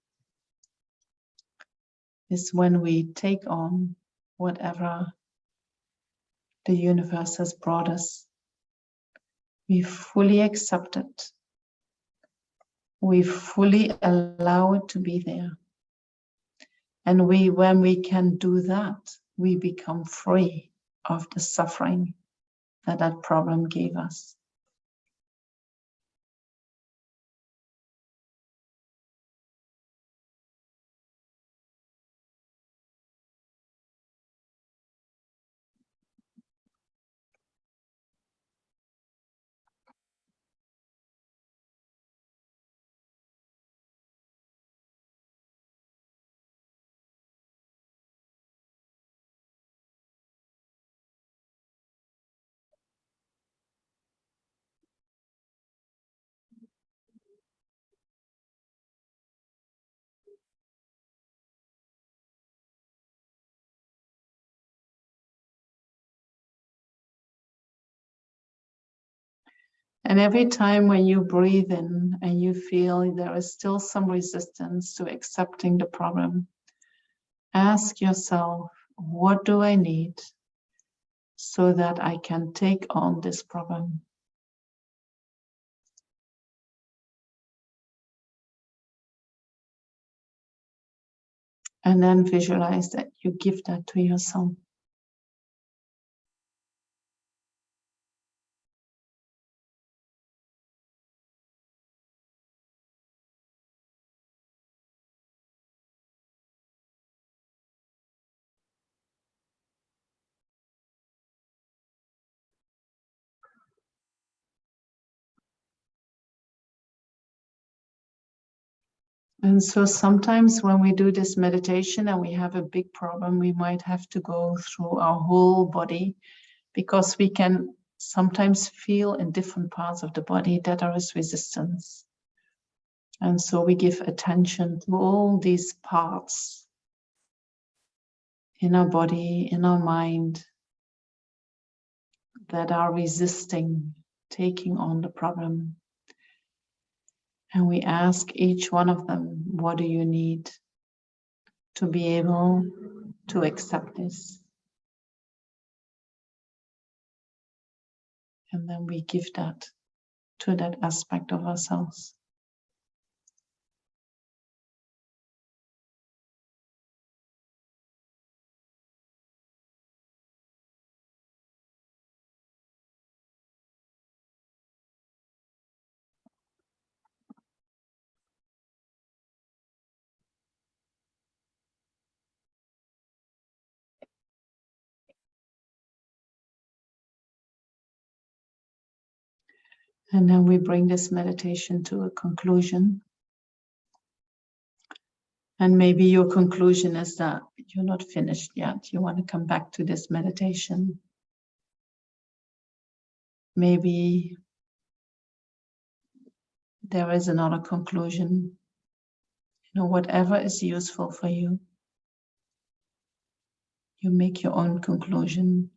is when we take on whatever the universe has brought us. We fully accept it. We fully allow it to be there. And when we can do that, we become free of the suffering that that problem gave us. And every time when you breathe in and you feel there is still some resistance to accepting the problem, ask yourself, what do I need so that I can take on this problem? And then visualize that you give that to yourself. And so sometimes when we do this meditation and we have a big problem, we might have to go through our whole body, because we can sometimes feel in different parts of the body that there is resistance. And so we give attention to all these parts in our body, in our mind, that are resisting taking on the problem. And we ask each one of them, what do you need to be able to accept this? And then we give that to that aspect of ourselves. And then we bring this meditation to a conclusion. And maybe your conclusion is that you're not finished yet. You want to come back to this meditation. Maybe there is another conclusion. You know, whatever is useful for you, you make your own conclusion.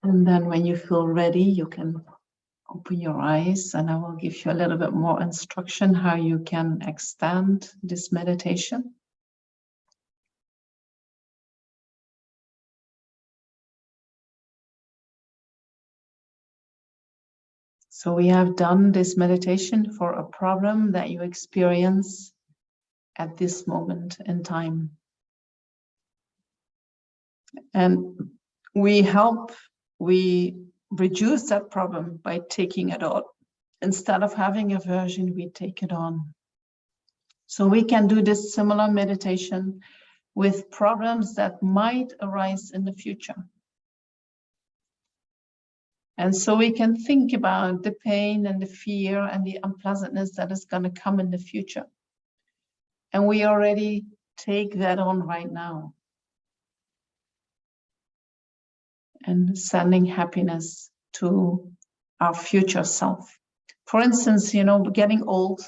And then when you feel ready, you can open your eyes, and I will give you a little bit more instruction how you can extend this meditation. So we have done this meditation for a problem that you experience at this moment in time. And we reduce that problem by taking it on. Instead of having aversion, we take it on. So we can do this similar meditation with problems that might arise in the future. And so we can think about the pain and the fear and the unpleasantness that is going to come in the future. And we already take that on right now. And sending happiness to our future self. For instance, you know, getting old,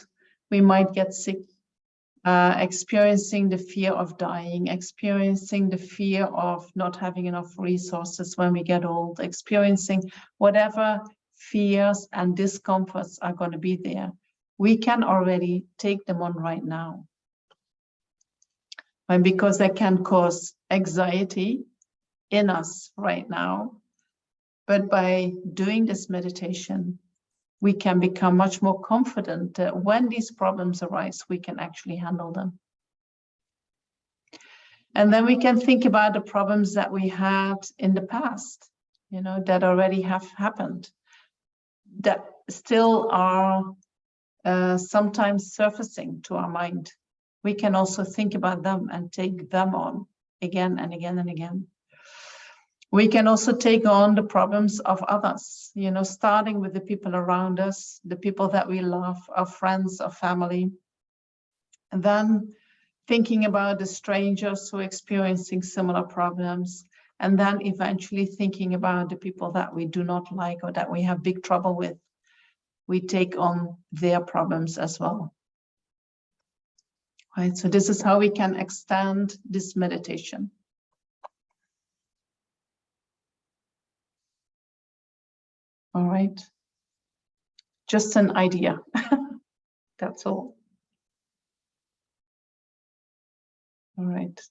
we might get sick, experiencing the fear of dying, experiencing the fear of not having enough resources when we get old, experiencing whatever fears and discomforts are going to be there. We can already take them on right now. And because they can cause anxiety in us right now, but by doing this meditation, we can become much more confident that when these problems arise, we can actually handle them. And then we can think about the problems that we had in the past, you know, that already have happened, that still are sometimes surfacing to our mind. We can also think about them and take them on again and again and again. We can also take on the problems of others, you know, starting with the people around us, the people that we love, our friends, our family. And then thinking about the strangers who are experiencing similar problems. And then eventually thinking about the people that we do not like or that we have big trouble with. We take on their problems as well. Right, so this is how we can extend this meditation. All right, just an idea. That's all. All right.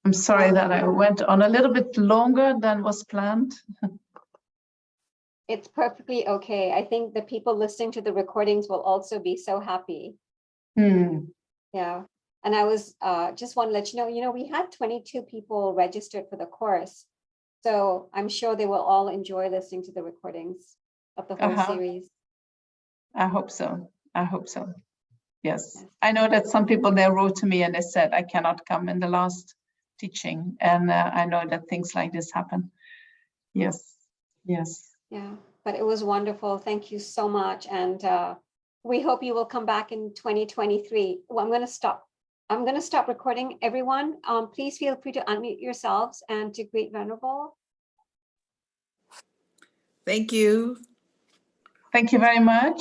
I'm sorry that I went on a little bit longer than was planned. It's perfectly okay. I think the people listening to the recordings will also be so happy. Yeah. And I was just want to let you know, we had 22 people registered for the course. So I'm sure they will all enjoy listening to the recordings of the whole series. I hope so. I hope so. Yes. I know that some people there wrote to me and they said, I cannot come in the last teaching. And I know that things like this happen. Yes. Yes. Yeah, but it was wonderful. Thank you so much. And we hope you will come back in 2023. Well, I'm going to stop recording, everyone. Please feel free to unmute yourselves and to greet Venerable. Thank you. Thank you very much.